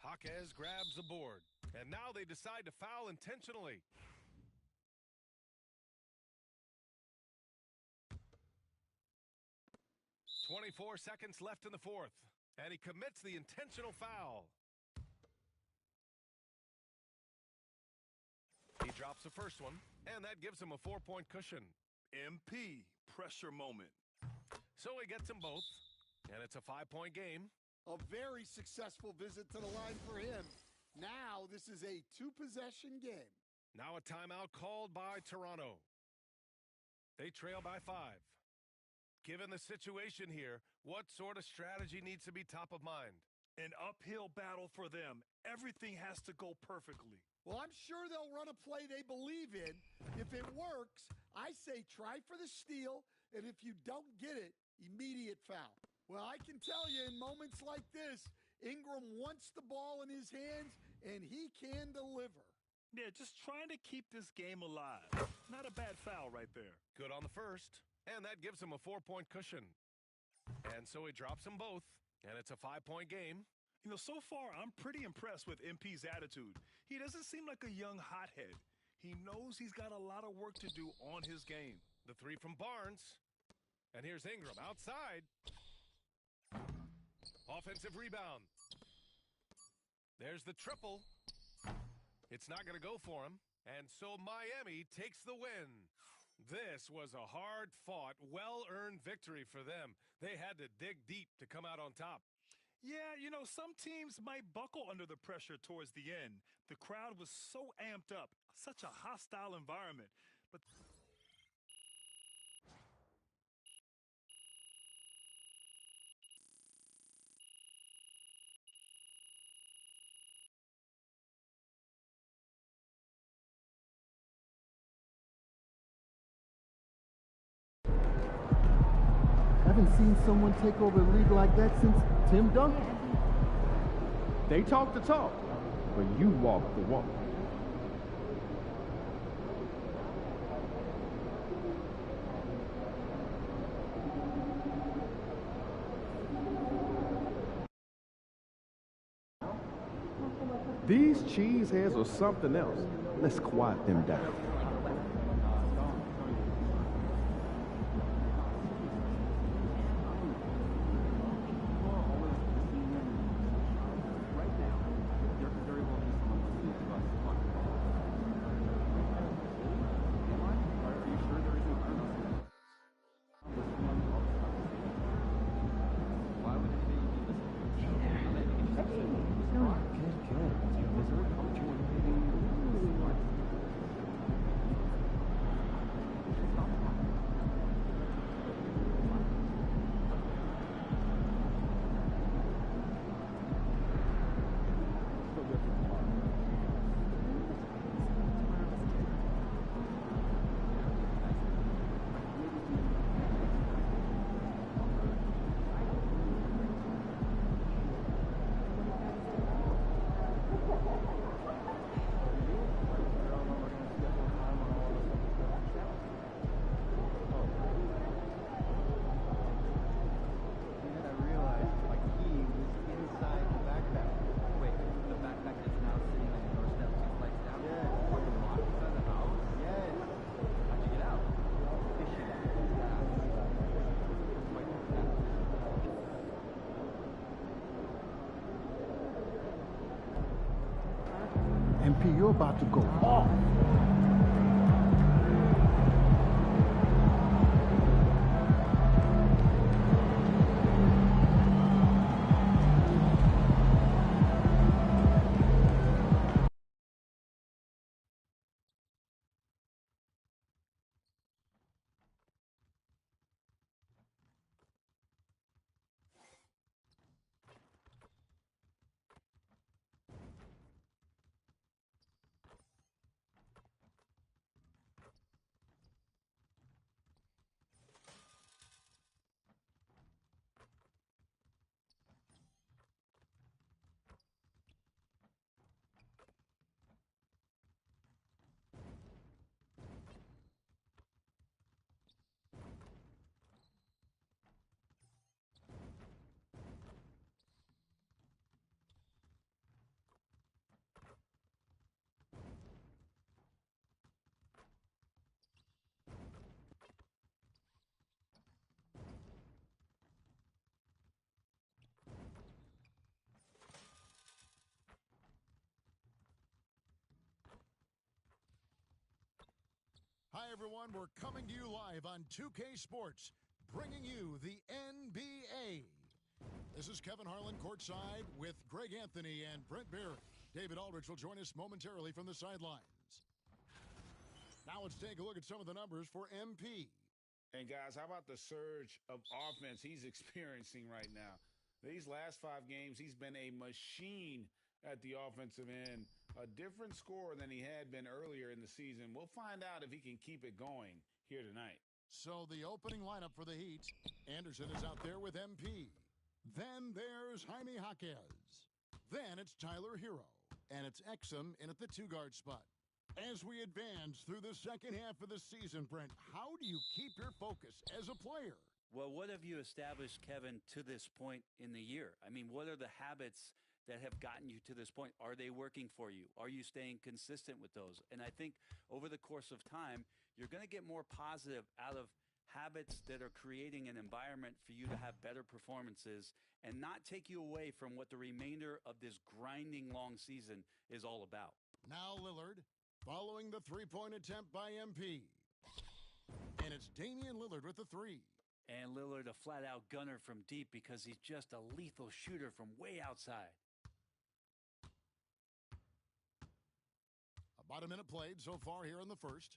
Speaker 4: Jaquez grabs the board, and now they decide to foul intentionally. "24 seconds left in the fourth, and he commits the intentional foul. He drops the first one, and that gives him a 4-point cushion.
Speaker 5: MP, pressure moment.
Speaker 4: So he gets them both, and it's a 5-point game.
Speaker 6: A very successful visit to the line for him. Now this is a 2-possession game.
Speaker 4: Now a timeout called by Toronto. They trail by 5. Given the situation here, what sort of strategy needs to be top of mind?
Speaker 5: An uphill battle for them. Everything has to go perfectly.
Speaker 6: Well, I'm sure they'll run a play they believe in. If it works, I say try for the steal, and if you don't get it, immediate foul. Well, I can tell you in moments like this, Ingram wants the ball in his hands, and he can deliver.
Speaker 5: Yeah, just trying to keep this game alive. Not a bad foul right there.
Speaker 4: Good on the first, and that gives him a 4-point cushion. And so he drops them both, and it's a 5-point game.
Speaker 5: You know, so far, I'm pretty impressed with MP's attitude. He doesn't seem like a young hothead. He knows he's got a lot of work to do on his game.
Speaker 4: The 3 from Barnes. And here's Ingram outside. Offensive rebound. There's the triple. It's not going to go for him. And so Miami takes the win. This was a hard-fought, well-earned victory for them. They had to dig deep to come out on top.
Speaker 5: Yeah, you know, some teams might buckle under the pressure towards the end. The crowd was so amped up, such a hostile environment. But
Speaker 8: Haven't seen someone take over the league like that since Tim Duncan. They talk the talk, but you walk the walk. These cheeseheads are something else. Let's quiet them down. MP, you're about to go off.
Speaker 9: Hi, everyone. We're coming to you live on 2K Sports, bringing you the NBA. This is Kevin Harlan courtside with Greg Anthony and Brent Barry. David Aldridge will join us momentarily from the sidelines. Now let's take a look at some of the numbers for MP.
Speaker 10: And guys, how about the surge of offense he's experiencing right now? These last 5 games, he's been a machine at the offensive end. A different scorer than he had been earlier in the season. We'll find out if he can keep it going here tonight.
Speaker 9: So the opening lineup for the Heat. Anderson is out there with MP. Then there's Jaime Jaquez. Then it's Tyler Hero. And it's Exum in at the 2-guard spot. As we advance through the second half of the season, Brent, how do you keep your focus as a player?
Speaker 11: Well, what have you established, Kevin, to this point in the year? I mean, what are the habits that have gotten you to this point? Are they working for you? Are you staying consistent with those? And I think over the course of time, you're going to get more positive out of habits that are creating an environment for you to have better performances and not take you away from what the remainder of this grinding long season is all about.
Speaker 9: Now Lillard, following the three-point attempt by MP. And it's Damian Lillard with the 3.
Speaker 11: And Lillard, a flat-out gunner from deep because he's just a lethal shooter from way outside.
Speaker 9: About a minute played so far here in the first.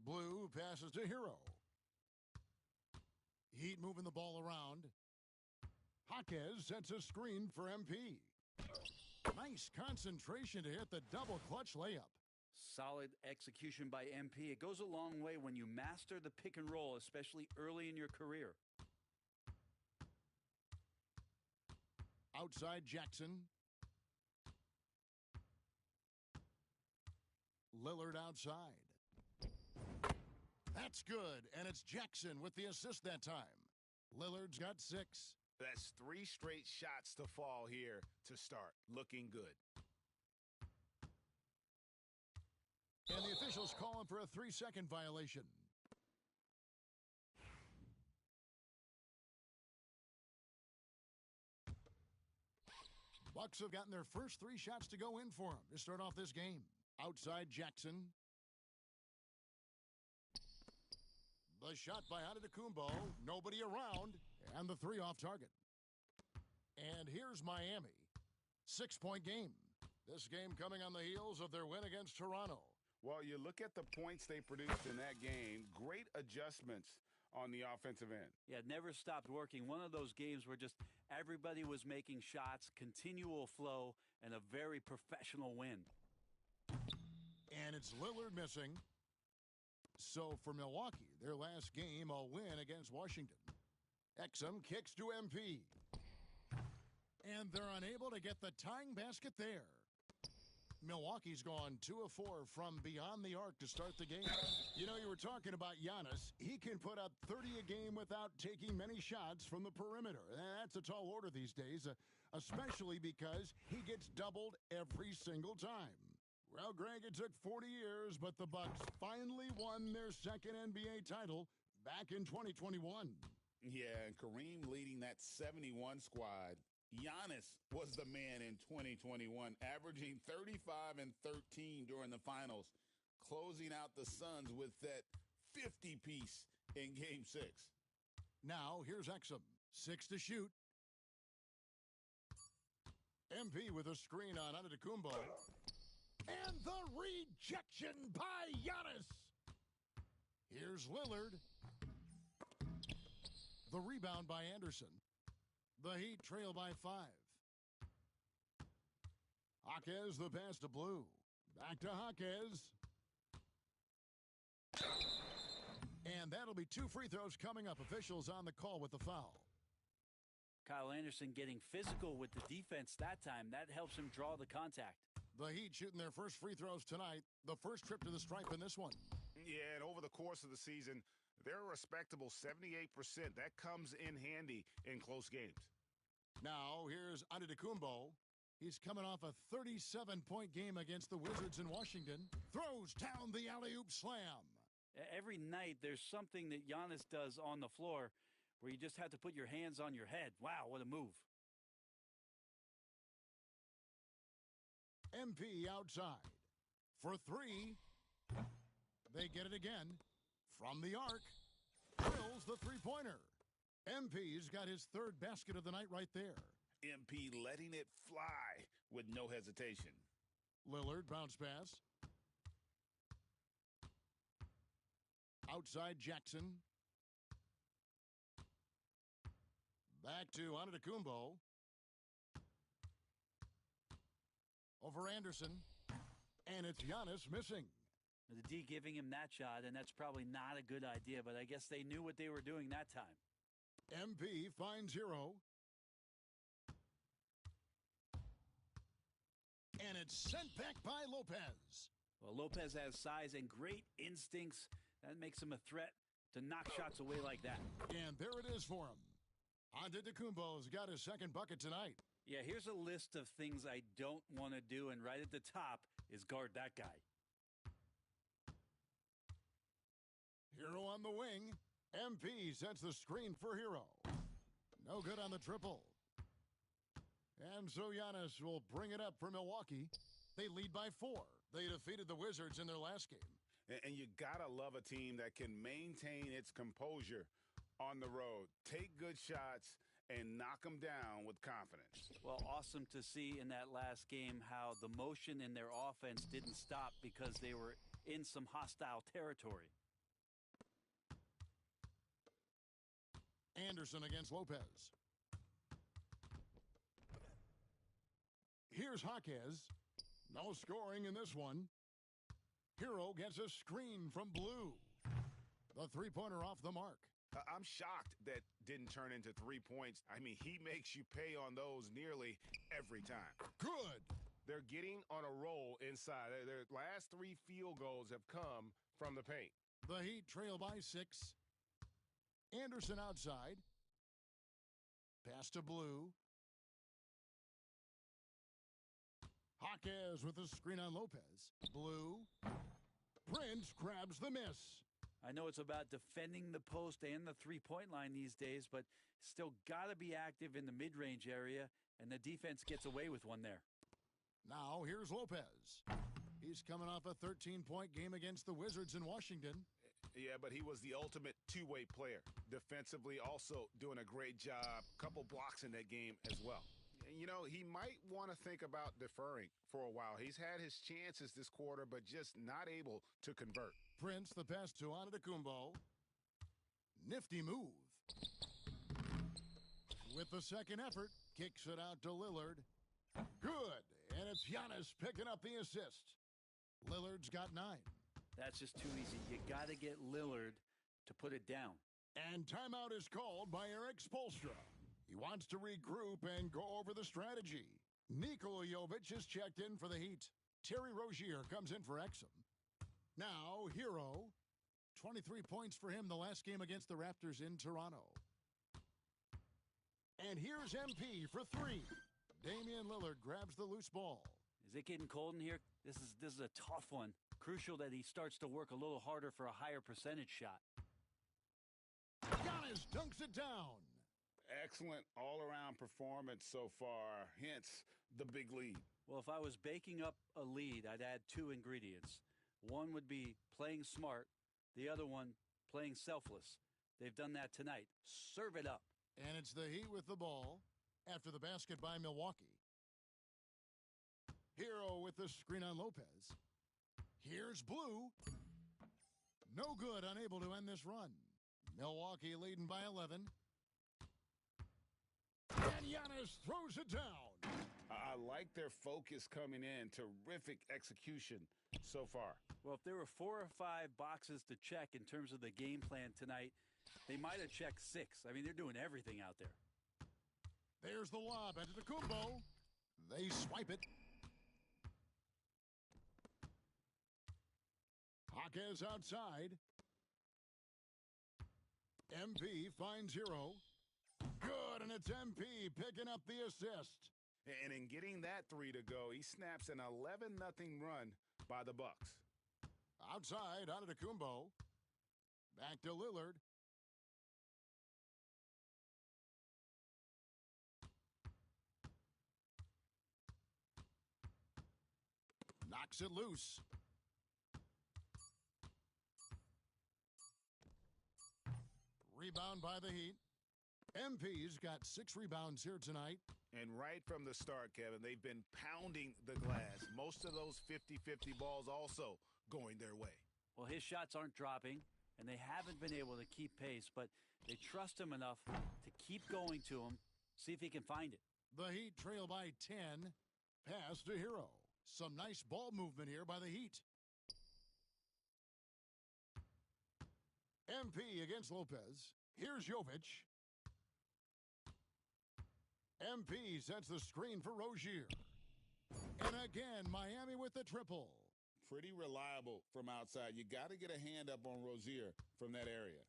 Speaker 9: Blue passes to Hero. Heat moving the ball around. Jaquez sets a screen for MP. Nice concentration to hit the double clutch layup.
Speaker 11: Solid execution by MP. It goes a long way when you master the pick and roll, especially early in your career.
Speaker 9: Outside Jackson. Lillard outside. That's good, and it's Jackson with the assist that time. Lillard's got 6.
Speaker 10: That's 3 straight shots to fall here to start. Looking good.
Speaker 9: And the officials calling for a 3-second violation. Bucks have gotten their first 3 shots to go in for them to start off this game. Outside Jackson. The shot by Adut. Nobody around. And the 3 off target. And here's Miami. 6-point game. This game coming on the heels of their win against Toronto.
Speaker 10: Well, you look at the points they produced in that game. Great adjustments on the offensive end.
Speaker 11: Yeah, it never stopped working. One of those games where just everybody was making shots, continual flow, and a very professional win.
Speaker 9: And it's Lillard missing. So for Milwaukee, their last game, a win against Washington. Exum kicks to MP. And they're unable to get the tying basket there. Milwaukee's gone 2 of 4 from beyond the arc to start the game. You know, you were talking about Giannis. He can put up 30 a game without taking many shots from the perimeter. That's a tall order these days, especially because he gets doubled every single time. Well, Greg, it took 40 years, but the Bucks finally won their second NBA title back in 2021.
Speaker 10: Yeah, and Kareem leading that 71 squad. Giannis was the man in 2021, averaging 35 and 13 during the finals, closing out the Suns with that 50-piece in Game 6.
Speaker 9: Now, here's Exum. 6 to shoot. MP with a screen on Adut. And the rejection by Giannis. Here's Lillard. The rebound by Anderson. The Heat trail by 5. Jaquez the pass to Blue. Back to Jaquez. And that'll be 2 free throws coming up. Officials on the call with the foul.
Speaker 11: Kyle Anderson getting physical with the defense that time. That helps him draw the contact.
Speaker 9: The Heat shooting their first free throws tonight. The first trip to the stripe in this one.
Speaker 10: Yeah, and over the course of the season, they're a respectable 78%. That comes in handy in close games.
Speaker 9: Now, here's Adut. He's coming off a 37-point game against the Wizards in Washington. Throws down the alley-oop slam.
Speaker 11: Every night, there's something that Giannis does on the floor where you just have to put your hands on your head. Wow, what a move.
Speaker 9: MP outside. For 3. They get it again. From the arc, drills the three-pointer. MP's got his third basket of the night right there.
Speaker 10: MP letting it fly with no hesitation.
Speaker 9: Lillard bounce pass. Outside Jackson. Back to Antetokounmpo. Over Anderson. And it's Giannis missing.
Speaker 11: The D giving him that shot, and that's probably not a good idea, but I guess they knew what they were doing that time.
Speaker 9: MP finds Hero. And it's sent back by Lopez.
Speaker 11: Well, Lopez has size and great instincts. That makes him a threat to knock shots away like that.
Speaker 9: And there it is for him. Antetokounmpo's got his second bucket tonight.
Speaker 11: Yeah, here's a list of things I don't want to do, and right at the top is guard that guy.
Speaker 9: Hero on the wing. MP sets the screen for Hero. No good on the triple. And so Giannis will bring it up for Milwaukee. They lead by 4. They defeated the Wizards in their last game.
Speaker 10: And you gotta love a team that can maintain its composure on the road, take good shots, and knock them down with confidence.
Speaker 11: Well, awesome to see in that last game how the motion in their offense didn't stop because they were in some hostile territory.
Speaker 9: Anderson against Lopez. Here's Jaquez. No scoring in this one. Hero gets a screen from Blue. The three-pointer off the mark.
Speaker 10: I'm shocked that didn't turn into 3 points. I mean, he makes you pay on those nearly every time.
Speaker 9: Good.
Speaker 4: They're getting on a roll inside. Their last 3 field goals have come from the paint.
Speaker 9: The Heat trail by 6. Anderson outside. Pass to Blue. Jaquez with a screen on Lopez. Blue. Prince grabs the miss.
Speaker 11: I know it's about defending the post and the three-point line these days, but still got to be active in the mid-range area, and the defense gets away with one there.
Speaker 9: Now here's Lopez. He's coming off a 13-point game against the Wizards in Washington.
Speaker 10: Yeah, but he was the ultimate two-way player. Defensively, also doing a great job. Couple blocks in that game as well. You know, he might want to think about deferring for a while. He's had his chances this quarter, but just not able to convert.
Speaker 9: Prince, the pass to Antetokounmpo. Nifty move. With the second effort, kicks it out to Lillard. Good, and it's Giannis picking up the assist. Lillard's got 9.
Speaker 11: That's just too easy. You got to get Lillard to put it down.
Speaker 9: And timeout is called by Eric Spoelstra. He wants to regroup and go over the strategy. Nikola Jovic is checked in for the Heat. Terry Rozier comes in for Exum. Now, Hero. 23 points for him the last game against the Raptors in Toronto. And here's MP for 3. Damian Lillard grabs the loose ball.
Speaker 11: Is it getting cold in here? This is a tough one. Crucial that he starts to work a little harder for a higher percentage shot.
Speaker 9: Giannis dunks it down.
Speaker 10: Excellent all-around performance so far, hence the big lead.
Speaker 11: Well, if I was baking up a lead, I'd add 2 ingredients. One would be playing smart. The other one, playing selfless. They've done that tonight. Serve it up.
Speaker 9: And it's the Heat with the ball after the basket by Milwaukee. Hero with the screen on Lopez. Here's Blue. No good, unable to end this run. Milwaukee leading by 11. And Giannis throws it down.
Speaker 10: I like their focus coming in. Terrific execution so far.
Speaker 11: Well, if there were 4 or 5 boxes to check in terms of the game plan tonight, they might have checked 6. I mean, they're doing everything out there.
Speaker 9: There's the lob into the Kumbo. They swipe it. Jaquez outside. MP finds Hero. Good, and it's MP picking up the assist.
Speaker 10: And in getting that 3 to go, he snaps an 11-0 run by the Bucks.
Speaker 9: Outside, Antetokounmpo. Back to Lillard. Knocks it loose. Rebound by the Heat. MP's got 6 rebounds here tonight.
Speaker 10: And right from the start, Kevin, they've been pounding the glass. Most of those 50-50 balls also going their way.
Speaker 11: Well, his shots aren't dropping, and they haven't been able to keep pace, but they trust him enough to keep going to him, see if he can find it.
Speaker 9: The Heat trail by 10. Pass to Hero. Some nice ball movement here by the Heat. MP against Lopez. Here's Jovic. MP sets the screen for Rozier. And again, Miami with the triple.
Speaker 10: Pretty reliable from outside. You got to get a hand up on Rozier from that area.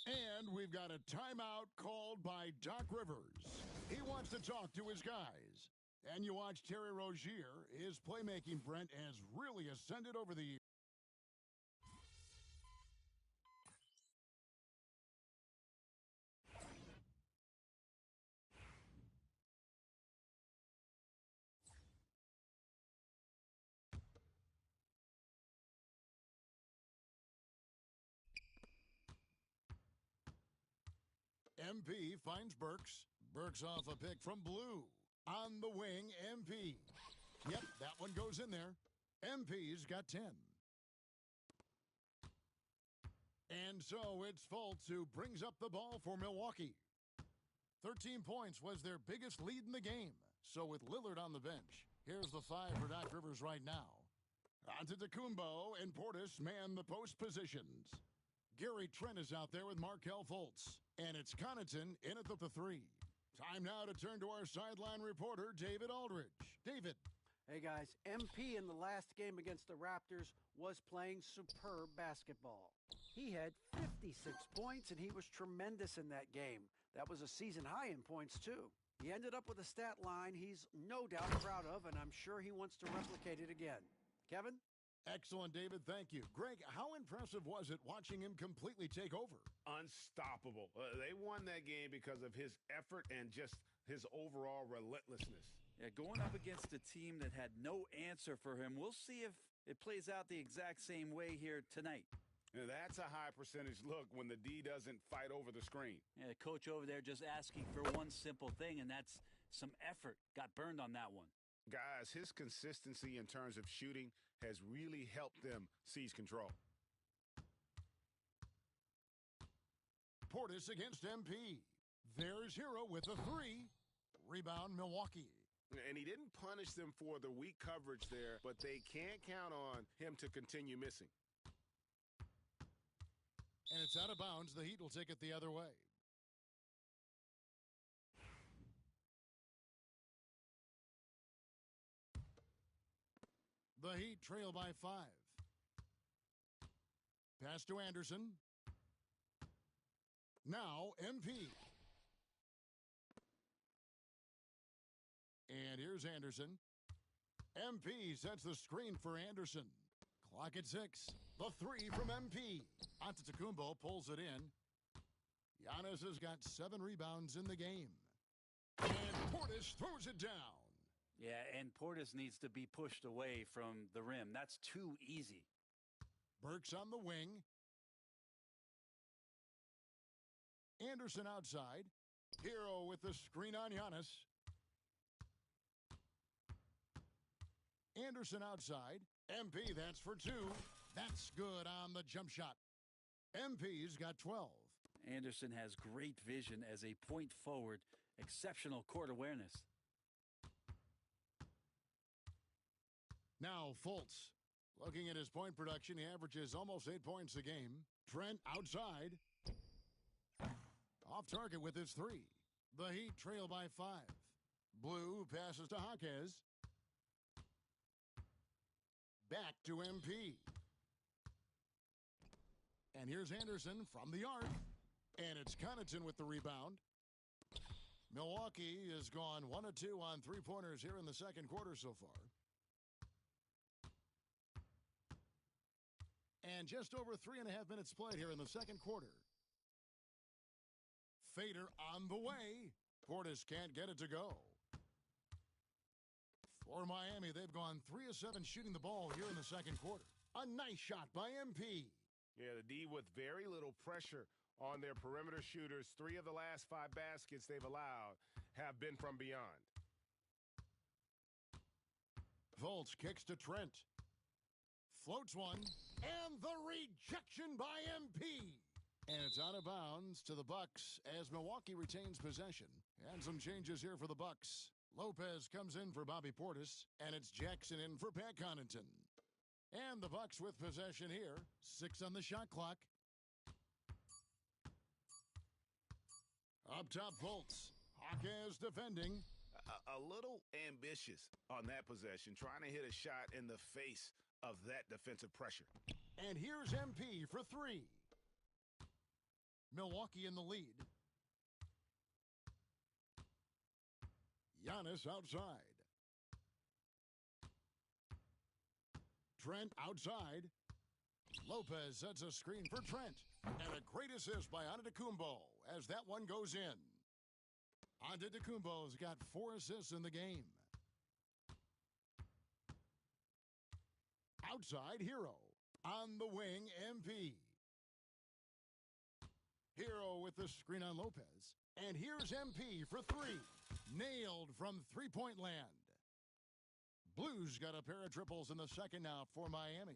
Speaker 9: And we've got a timeout called by Doc Rivers. He wants to talk to his guys. And you watch Terry Rozier. His playmaking, Brent, has really ascended over the years. MP finds Burks. Burks off a pick from Blue. On the wing, MP. Yep, that one goes in there. MP's got 10. And so it's Fultz who brings up the ball for Milwaukee. 13 points was their biggest lead in the game. So with Lillard on the bench, here's the 5 for Doc Rivers right now. Antetokounmpo and Portis man the post positions. Gary Trent is out there with Markelle Fultz. And it's Connaughton in at the 3. Time now to turn to our sideline reporter, David Aldridge. David.
Speaker 12: Hey, guys. MP in the last game against the Raptors was playing superb basketball. He had 56 points, and he was tremendous in that game. That was a season high in points, too. He ended up with a stat line he's no doubt proud of, and I'm sure he wants to replicate it again. Kevin?
Speaker 9: Excellent, David. Thank you. Greg, how impressive was it watching him completely take over?
Speaker 10: Unstoppable. They won that game because of his effort and just his overall relentlessness.
Speaker 11: Yeah, going up against a team that had no answer for him, we'll see if it plays out the exact same way here tonight.
Speaker 10: Now, that's a high percentage look when the D doesn't fight over the screen.
Speaker 11: Yeah, the coach over there just asking for one simple thing, and that's some effort. Got burned on that one.
Speaker 10: Guys, his consistency in terms of shooting has really helped them seize control.
Speaker 9: Portis against MP. There's Hero with a 3. Rebound, Milwaukee.
Speaker 10: And he didn't punish them for the weak coverage there, but they can't count on him to continue missing.
Speaker 9: And it's out of bounds. The Heat will take it the other way. The Heat trail by 5. Pass to Anderson. Now, MP. And here's Anderson. MP sets the screen for Anderson. Clock at 6. The 3 from MP. Antetokounmpo pulls it in. Giannis has got 7 rebounds in the game. And Portis throws it down.
Speaker 11: Yeah, and Portis needs to be pushed away from the rim. That's too easy.
Speaker 9: Burks on the wing. Anderson outside. Hero with the screen on Giannis. Anderson outside. MP, that's for 2. That's good on the jump shot. MP's got 12.
Speaker 11: Anderson has great vision as a point forward. Exceptional court awareness.
Speaker 9: Now Fultz. Looking at his point production, he averages almost 8 points a game. Trent outside. Off target with his 3. The Heat trail by 5. Blue passes to Jaquez. Back to MP. And here's Anderson from the arc. And it's Connaughton with the rebound. Milwaukee has gone 1 of 2 on three-pointers here in the second quarter so far. And just over 3.5 minutes played here in the second quarter. Fader on the way. Portis can't get it to go. For Miami, they've gone 3 of 7 shooting the ball here in the second quarter. A nice shot by MP.
Speaker 10: Yeah, the D with very little pressure
Speaker 13: on their perimeter shooters. 3 of the last 5 baskets they've allowed have been from beyond.
Speaker 9: Fultz kicks to Trent. Floats one. And the rejection by MP. And it's out of bounds to the Bucks as Milwaukee retains possession. And some changes here for the Bucks. Lopez comes in for Bobby Portis, and it's Jackson in for Pat Connaughton. And the Bucks with possession here. 6 on the shot clock. Up top, Fultz. Hawkes defending.
Speaker 10: A little ambitious on that possession, trying to hit a shot in the face of that defensive pressure.
Speaker 9: And here's MP for 3. Milwaukee in the lead. Giannis outside. Trent outside. Lopez sets a screen for Trent. And a great assist by Antetokounmpo as that one goes in. Antetokounmpo's got 4 assists in the game. Outside, Hero. On the wing, MP. Hero with the screen on Lopez. And here's MP for 3. Nailed from three-point land. Blues got a pair of triples in the second now for Miami.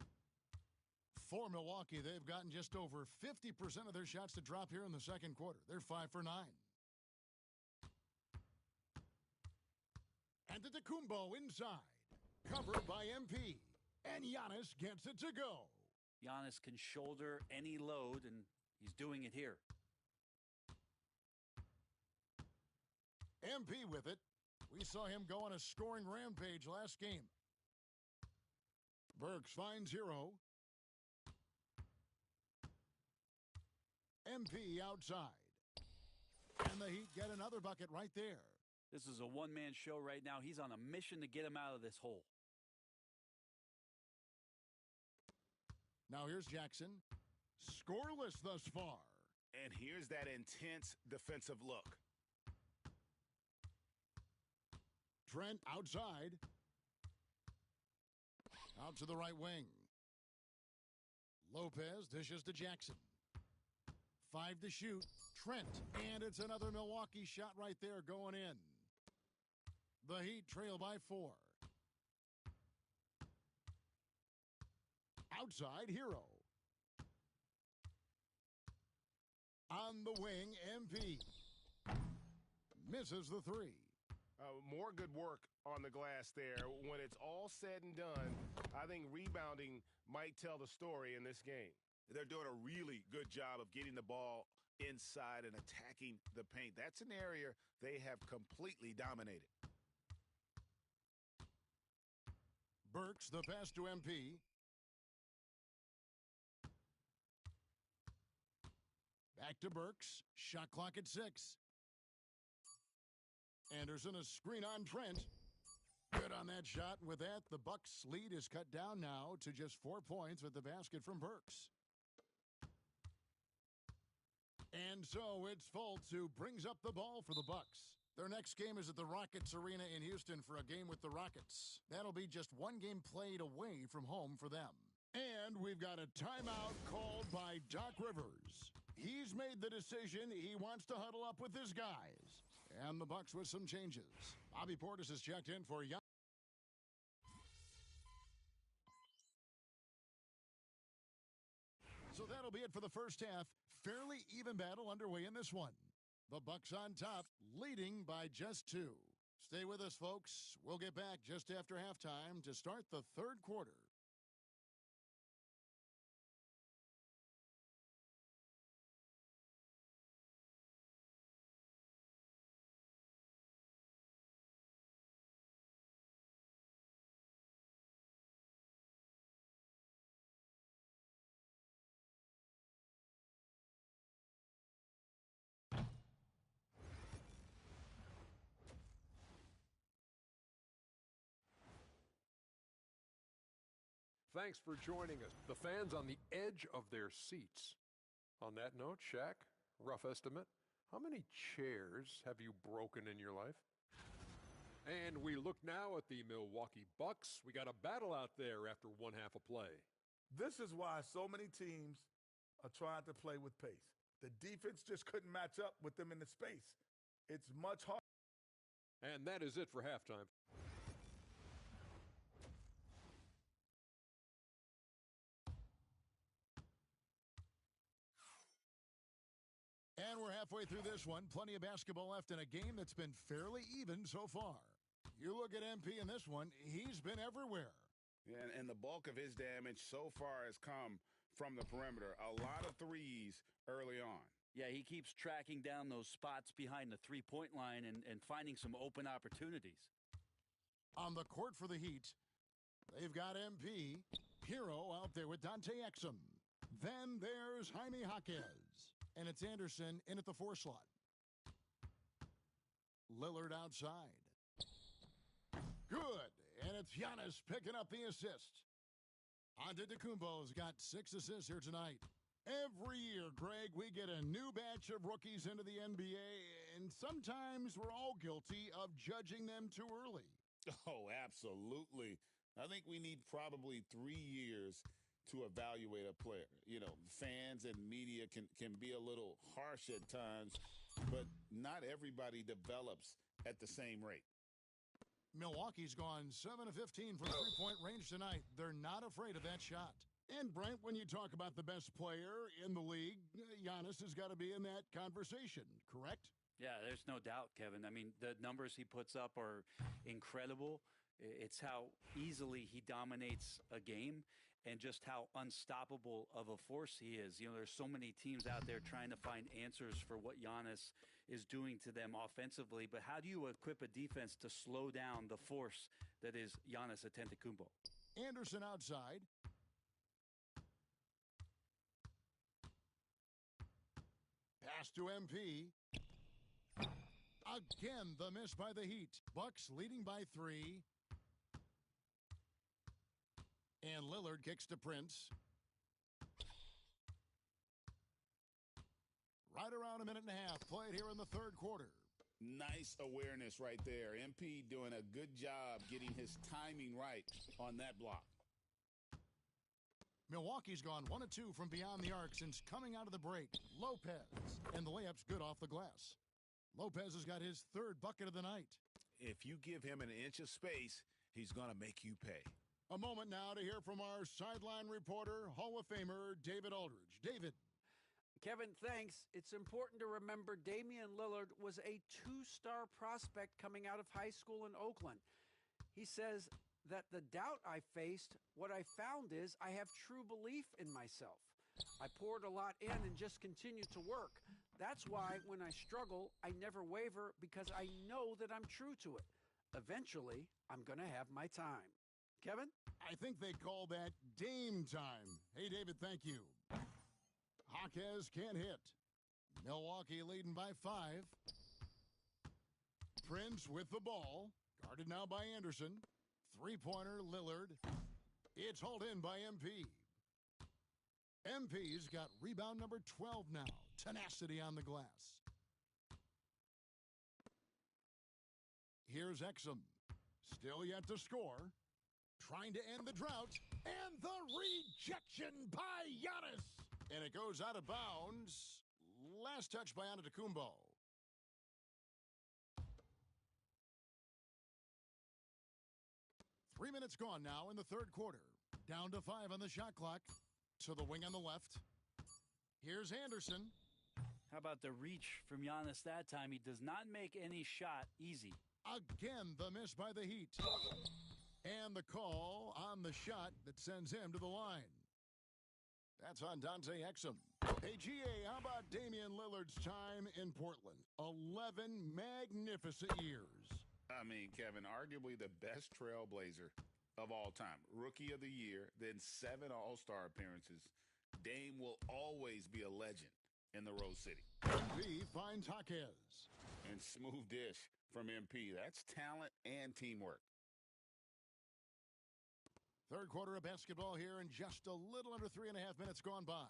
Speaker 9: For Milwaukee, they've gotten just over 50% of their shots to drop here in the second quarter. They're 5 for 9. Antetokounmpo inside. Covered by MP. And Giannis gets it to go.
Speaker 11: Giannis can shoulder any load, and he's doing it here.
Speaker 9: MP with it. We saw him go on a scoring rampage last game. Burks finds Hero. MP outside. And the Heat get another bucket right there.
Speaker 11: This is a one-man show right now. He's on a mission to get him out of this hole.
Speaker 9: Now here's Jackson. Scoreless thus far.
Speaker 10: And here's that intense defensive look.
Speaker 9: Trent outside. Out to the right wing. Lopez dishes to Jackson. 5 to shoot. Trent. And it's another Milwaukee shot right there going in. The Heat trail by 4. Outside, Hero. On the wing, MP. Misses the 3.
Speaker 13: More good work on the glass there. When it's all said and done, I think rebounding might tell the story in this game.
Speaker 10: They're doing a really good job of getting the ball inside and attacking the paint. That's an area they have completely dominated.
Speaker 9: Burks, the pass to MP. Back to Burks. Shot clock at 6. Anderson, a screen on Trent. Good on that shot. With that, the Bucks' lead is cut down now to just 4 points with the basket from Burks. And so it's Fultz who brings up the ball for the Bucks. Their next game is at the Rockets Arena in Houston for a game with the Rockets. That'll be just one game played away from home for them. And we've got a timeout called by Doc Rivers. He's made the decision he wants to huddle up with his guys. And the Bucks with some changes. Bobby Portis has checked in for Giannis. So that'll be it for the first half. Fairly even battle underway in this one. The Bucks on top, leading by just 2. Stay with us, folks. We'll get back just after halftime to start the third quarter.
Speaker 7: Thanks for joining us. The fans on the edge of their seats. On that note, Shaq, rough estimate, how many chairs have you broken in your life? And we look now at the Milwaukee Bucks. We got a battle out there after one half of play.
Speaker 2: This is why so many teams are trying to play with pace. The defense just couldn't match up with them in the space. It's much harder.
Speaker 7: And that is it for halftime.
Speaker 9: And we're halfway through this one. Plenty of basketball left in a game that's been fairly even so far. You look at MP in this one, he's been everywhere.
Speaker 10: Yeah, and the bulk of his damage so far has come from the perimeter. A lot of threes early on.
Speaker 11: Yeah, he keeps tracking down those spots behind the three-point line and finding some open opportunities.
Speaker 9: On the court for the Heat, they've got MP, Hero out there with Dante Exum. Then there's Jaime Jaquez. And it's Anderson in at the 4 slot. Lillard outside. Good. And it's Giannis picking up the assist. Antetokounmpo's got 6 assists here tonight. Every year, Greg, we get a new batch of rookies into the NBA, and sometimes we're all guilty of judging them too early.
Speaker 10: Oh, absolutely. I think we need probably 3 years to evaluate a player. You know, fans and media can be a little harsh at times, but not everybody develops at the same rate.
Speaker 9: Milwaukee's gone 7 of 15 from three-point range tonight. They're not afraid of that shot. And, Brent, when you talk about the best player in the league, Giannis has got to be in that conversation, correct?
Speaker 11: Yeah, there's no doubt, Kevin. I mean, the numbers he puts up are incredible. It's how easily he dominates a game and just how unstoppable of a force he is. You know, there's so many teams out there trying to find answers for what Giannis is doing to them offensively, but how do you equip a defense to slow down the force that is Giannis Antetokounmpo?
Speaker 9: Anderson outside. Pass to MP. Again, the miss by the Heat. Bucks leading by 3. And Lillard kicks to Prince. Right around a minute and a half played here in the third quarter.
Speaker 10: Nice awareness right there. MP doing a good job getting his timing right on that block.
Speaker 9: Milwaukee's gone 1 of 2 from beyond the arc since coming out of the break. Lopez, and the layup's good off the glass. Lopez has got his 3rd bucket of the night.
Speaker 10: If you give him an inch of space, he's going to make you pay.
Speaker 9: A moment now to hear from our sideline reporter, Hall of Famer David Aldridge. David.
Speaker 12: Kevin, thanks. It's important to remember Damian Lillard was a 2-star prospect coming out of high school in Oakland. He says that the doubt I faced, what I found is I have true belief in myself. I poured a lot in and just continued to work. That's why when I struggle, I never waver because I know that I'm true to it. Eventually, I'm going to have my time. Kevin?
Speaker 9: I think they call that Dame time. Hey, David, thank you. Jaquez can't hit. Milwaukee leading by 5. Prince with the ball. Guarded now by Anderson. Three-pointer, Lillard. It's hauled in by MP. MP's got rebound number 12 now. Tenacity on the glass. Here's Exum. Still yet to score. Trying to end the drought. And the rejection by Giannis. And it goes out of bounds. Last touch by Antetokounmpo. Three minutes gone now in the third quarter. Down to 5 on the shot clock. To the wing on the left. Here's Anderson.
Speaker 11: How about the reach from Giannis that time? He does not make any shot easy.
Speaker 9: Again, the miss by the Heat. And the call on the shot that sends him to the line. That's on Dante Exum. Hey, GA, how about Damian Lillard's time in Portland? 11 magnificent years.
Speaker 10: I mean, Kevin, arguably the best trailblazer of all time. Rookie of the year, then 7 All-Star appearances. Dame will always be a legend in the Rose City.
Speaker 9: MP finds Jaquez.
Speaker 10: And smooth dish from MP. That's talent and teamwork.
Speaker 9: Third quarter of basketball here and just a little under 3.5 minutes gone by.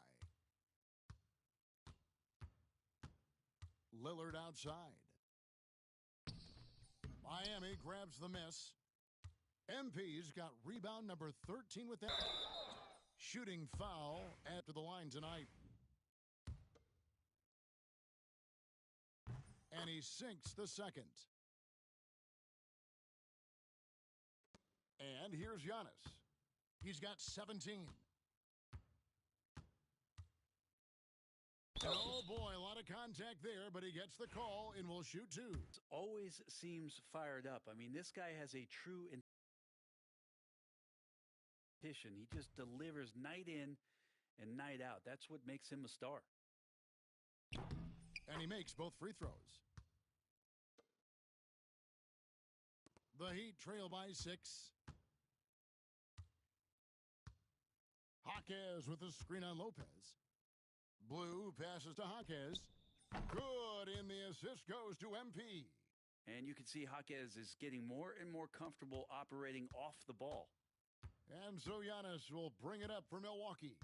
Speaker 9: Lillard outside. Miami grabs the miss. MP's got rebound number 13 with that. Shooting foul at the line tonight. And he sinks the second. And here's Giannis. He's got 17. Oh, boy, a lot of contact there, but he gets the call and will shoot two.
Speaker 11: Always seems fired up. I mean, this guy has a true competition. He just delivers night in and night out. That's what makes him a star.
Speaker 9: And he makes both free throws. The Heat trail by 6. Jaquez with a screen on Lopez. Blue passes to Jaquez. Good, and the assist goes to MP.
Speaker 11: And you can see Jaquez is getting more and more comfortable operating off the ball.
Speaker 9: And so Giannis will bring it up for Milwaukee.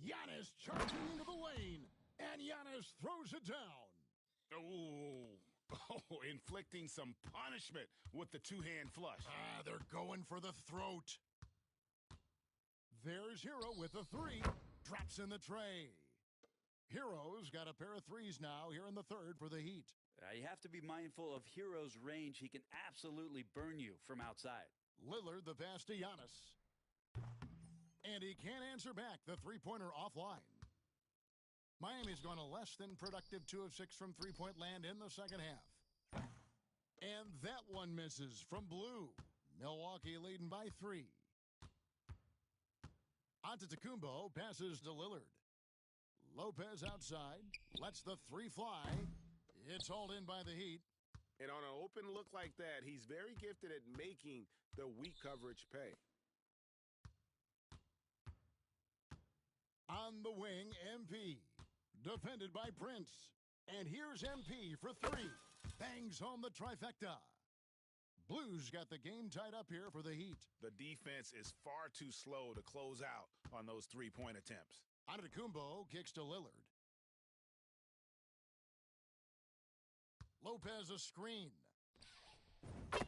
Speaker 9: Giannis charging into the lane, and Giannis throws it down.
Speaker 10: Oh, inflicting some punishment with the two-hand flush.
Speaker 9: They're going for the throat. There's Hero with a three. Drops in the tray. Hero's got a pair of threes now here in the third for the Heat.
Speaker 11: You have to be mindful of Hero's range. He can absolutely burn you from outside.
Speaker 9: Lillard the pass to Giannis. And he can't answer back the three-pointer offline. Miami's gone a less than productive 2 of 6 from three-point land in the second half. And that one misses from Blue. Milwaukee leading by 3. Antetokounmpo passes to Lillard. Lopez outside, lets the three fly. It's hauled in by the Heat.
Speaker 10: And on an open look like that, he's very gifted at making the weak coverage pay.
Speaker 9: On the wing, MP. Defended by Prince. And here's MP for 3. Bangs home the trifecta. Blues got the game tied up here for the Heat.
Speaker 10: The defense is far too slow to close out on those three-point attempts.
Speaker 9: Antetokounmpo kicks to Lillard. Lopez a screen.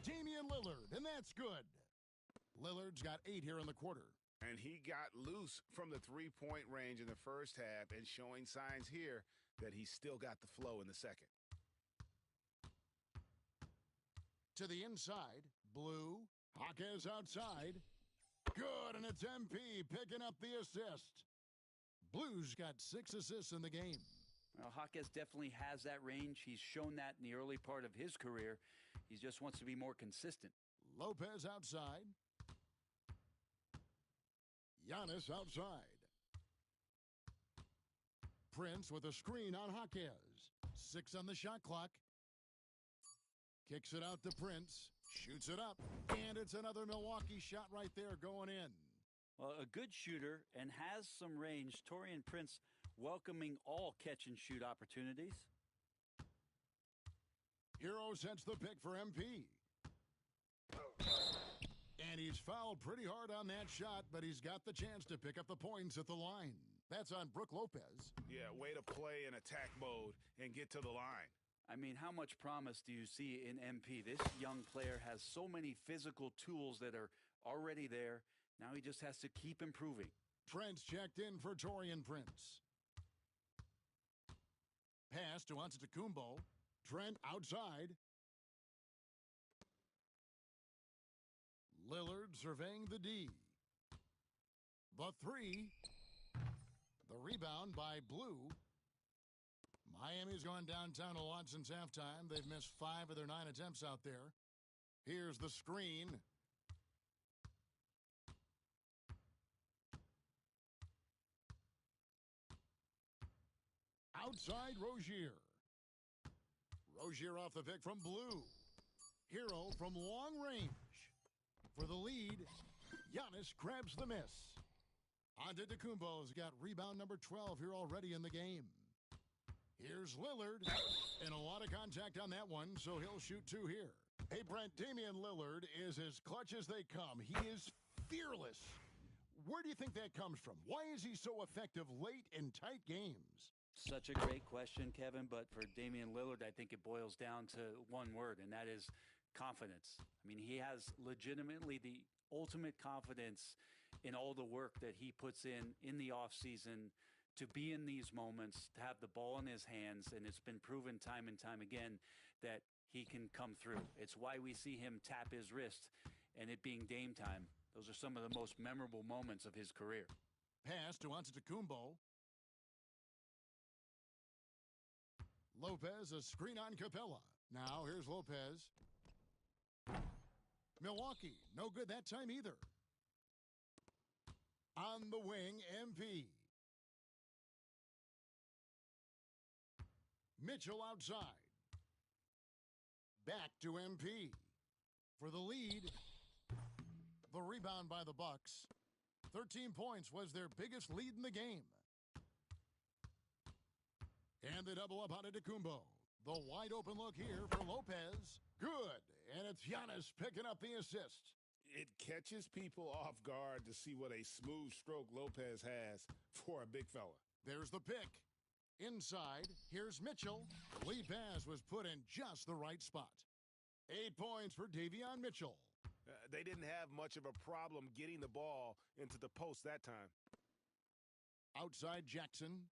Speaker 9: Damian Lillard, and that's good. Lillard's got 8 here in the quarter.
Speaker 10: And he got loose from the three-point range in the first half and showing signs here that he's still got the flow in the second.
Speaker 9: To the inside, Blue. Jaquez outside. Good, and it's MP picking up the assist. Blues got 6 assists in the game.
Speaker 11: Well, Jaquez definitely has that range. He's shown that in the early part of his career. He just wants to be more consistent.
Speaker 9: Lopez outside. Giannis outside. Prince with a screen on Jaquez. 6 on the shot clock. Kicks it out to Prince. Shoots it up. And it's another Milwaukee shot right there going in.
Speaker 11: Well, a good shooter and has some range. Taurean Prince welcoming all catch-and-shoot opportunities.
Speaker 9: Hero sets the pick for MP. And he's fouled pretty hard on that shot, but he's got the chance to pick up the points at the line. That's on Brook Lopez.
Speaker 10: Yeah, way to play in attack mode and get to the line.
Speaker 11: I mean, how much promise do you see in MP? This young player has so many physical tools that are already there. Now he just has to keep improving.
Speaker 9: Trent's checked in for Taurean Prince. Pass to Antetokounmpo. Trent outside. Lillard surveying the D. The 3. The rebound by Blue. Miami's gone downtown a lot since halftime. They've missed 5 of their 9 attempts out there. Here's the screen. Outside Rozier. Rozier off the pick from Blue. Hero from long range. For the lead, Giannis grabs the miss. Antetokounmpo's got rebound number 12 here already in the game. Here's Lillard, and a lot of contact on that one, so he'll shoot 2 here. Hey, Brent, Damian Lillard is as clutch as they come. He is fearless. Where do you think that comes from? Why is he so effective late in tight games?
Speaker 11: Such a great question, Kevin, but for Damian Lillard, I think it boils down to one word, and that is confidence. I mean, he has legitimately the ultimate confidence in all the work that he puts in the offseason to be in these moments, to have the ball in his hands, and it's been proven time and time again that he can come through. It's why we see him tap his wrist and it being Dame time. Those are some of the most memorable moments of his career.
Speaker 9: Pass to Antetokounmpo. Lopez, a screen on Capella. Now here's Lopez. Milwaukee, no good that time either. On the wing, MP. Mitchell outside. Back to MP. For the lead. The rebound by the Bucks. 13 points was their biggest lead in the game. And the double up on Antetokounmpo. The wide open look here for Lopez. Good. And it's Giannis picking up the assist.
Speaker 10: It catches people off guard to see what a smooth stroke Lopez has for a big fella.
Speaker 9: There's the pick. Inside, here's Mitchell. The lead pass was put in just the right spot. 8 points for Davion Mitchell.
Speaker 13: They didn't have much of a problem getting the ball into the post that time.
Speaker 9: Outside Jackson.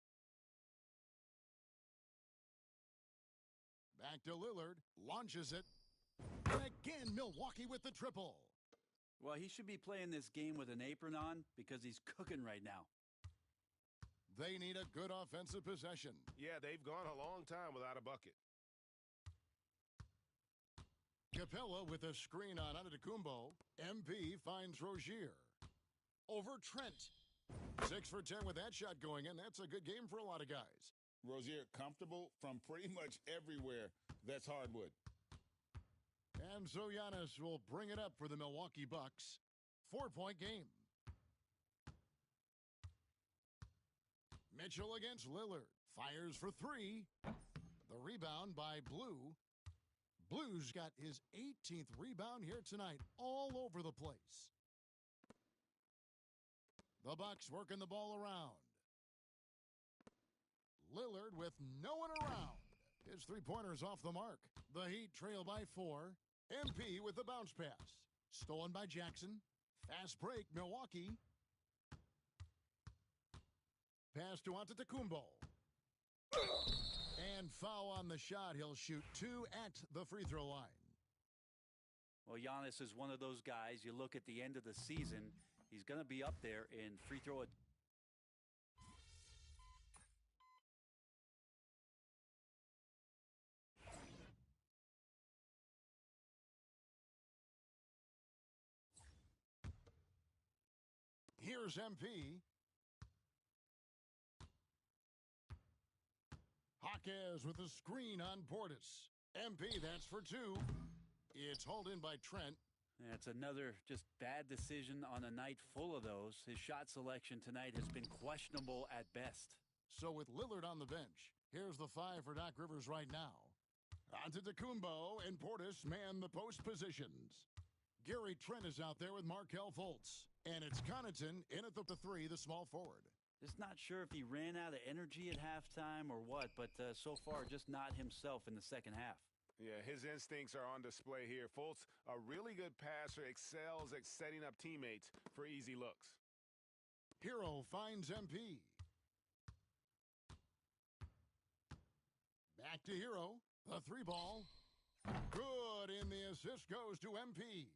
Speaker 9: Back to Lillard. Launches it. And again, Milwaukee with the triple.
Speaker 11: Well, he should be playing this game with an apron on because he's cooking right now.
Speaker 9: They need a good offensive possession.
Speaker 13: Yeah, they've gone a long time without a bucket.
Speaker 9: Capella with a screen on Antetokounmpo. MP finds Rozier. Over Trent. 6 for 10 with that shot going in. That's a good game for a lot of guys.
Speaker 10: Rozier comfortable from pretty much everywhere. That's hardwood.
Speaker 9: And so Giannis will bring it up for the Milwaukee Bucks. 4-point game. Mitchell against Lillard. Fires for 3. The rebound by Blue. Blue's got his 18th rebound here tonight, all over the place. The Bucks working the ball around. Lillard with no one around. His three-pointer's off the mark. The Heat trail by 4. MP with the bounce pass. Stolen by Jackson. Fast break, Milwaukee. Pass to Antetokounmpo. And foul on the shot. He'll shoot 2 at the free throw line.
Speaker 11: Well, Giannis is one of those guys. You look at the end of the season, he's going to be up there in free throw.
Speaker 9: Here's MP. Hawkes with a screen on Portis. MP, that's for 2. It's hauled in by Trent.
Speaker 11: That's another just bad decision on a night full of those. His shot selection tonight has been questionable at best.
Speaker 9: So with Lillard on the bench, here's the 5 for Doc Rivers right now. Antetokounmpo and Portis man the post positions. Gary Trent is out there with Markelle Fultz. And it's Connaughton in at the 3, the small forward.
Speaker 11: Just not sure if he ran out of energy at halftime or what, but so far just not himself in the second half.
Speaker 13: Yeah, his instincts are on display here. Fultz, a really good passer, excels at setting up teammates for easy looks.
Speaker 9: Hero finds MP. Back to Hero. The 3 ball. Good, and the assist goes to MP.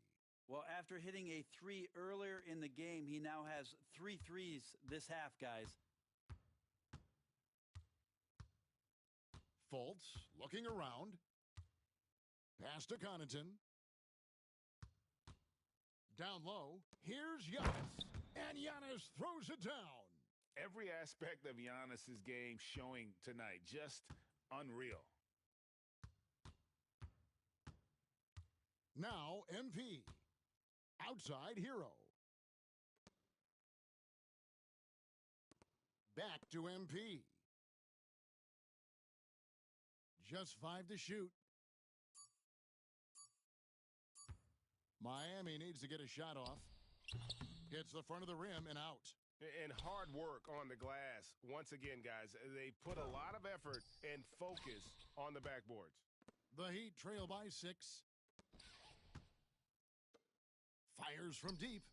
Speaker 11: Well, after hitting a 3 earlier in the game, he now has 3 threes this half, guys.
Speaker 9: Fultz looking around. Pass to Connaughton. Down low. Here's Giannis. And Giannis throws it down.
Speaker 10: Every aspect of Giannis's game showing tonight. Just unreal.
Speaker 9: Now MP. Outside Hero. Back to MP. Just 5 to shoot. Miami needs to get a shot off. Hits the front of the rim and out.
Speaker 13: And hard work on the glass. Once again, guys, they put a lot of effort and focus on the backboards.
Speaker 9: The Heat trail by 6. Fires from deep.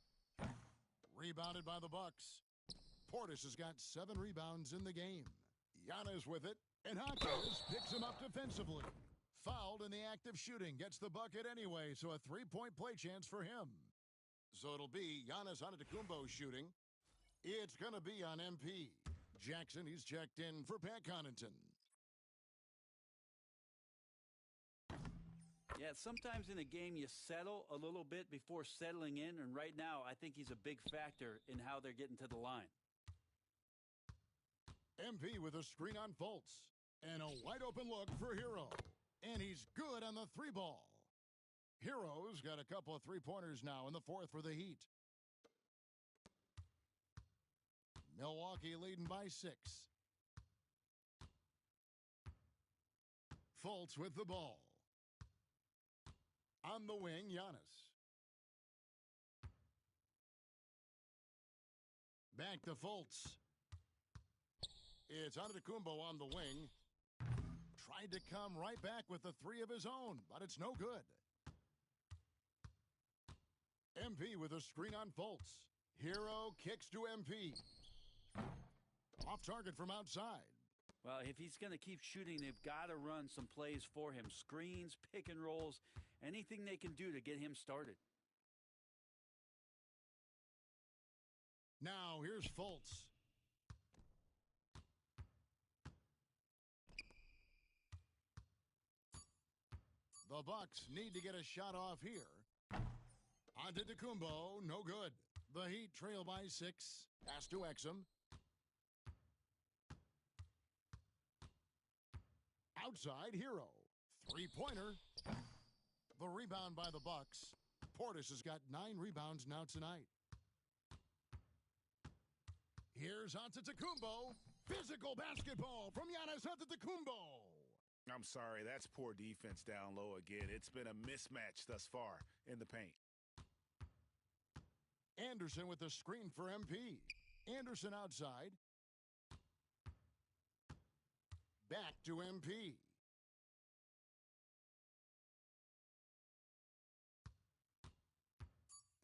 Speaker 9: Rebounded by the Bucks. Portis has got 7 rebounds in the game. Giannis with it, and Hawkins picks him up defensively. Fouled in the act of shooting, gets the bucket anyway, so a 3-point play chance for him. So it'll be Giannis Antetokounmpo shooting. It's going to be on MP. Jackson, he's checked in for Pat Connaughton.
Speaker 11: Yeah, sometimes in a game you settle a little bit before settling in, and right now I think he's a big factor in how they're getting to the line.
Speaker 9: MP with a screen on Fultz. And a wide-open look for Hero. And he's good on the 3-ball. Hero's got a couple of 3-pointers now in the 4th for the Heat. Milwaukee leading by 6. Fultz with the ball. On the wing, Giannis. Back to Fultz. It's Antetokounmpo on the wing. Tried to come right back with the 3 of his own, but it's no good. MP with a screen on Fultz. Hero kicks to MP. Off target from outside.
Speaker 11: Well, if he's going to keep shooting, they've got to run some plays for him. Screens, pick and rolls, anything they can do to get him started.
Speaker 9: Now here's Fultz. The Bucks need to get a shot off here. Antetokounmpo, no good. The Heat trail by 6. Pass to Exum. Outside, Hero. 3-pointer. The rebound by the Bucks. Portis has got 9 rebounds now tonight. Here's Antetokounmpo. Physical basketball from Giannis Antetokounmpo.
Speaker 10: I'm sorry, that's poor defense down low again. It's been a mismatch thus far in the paint.
Speaker 9: Anderson with the screen for MP. Anderson outside. Back to MP.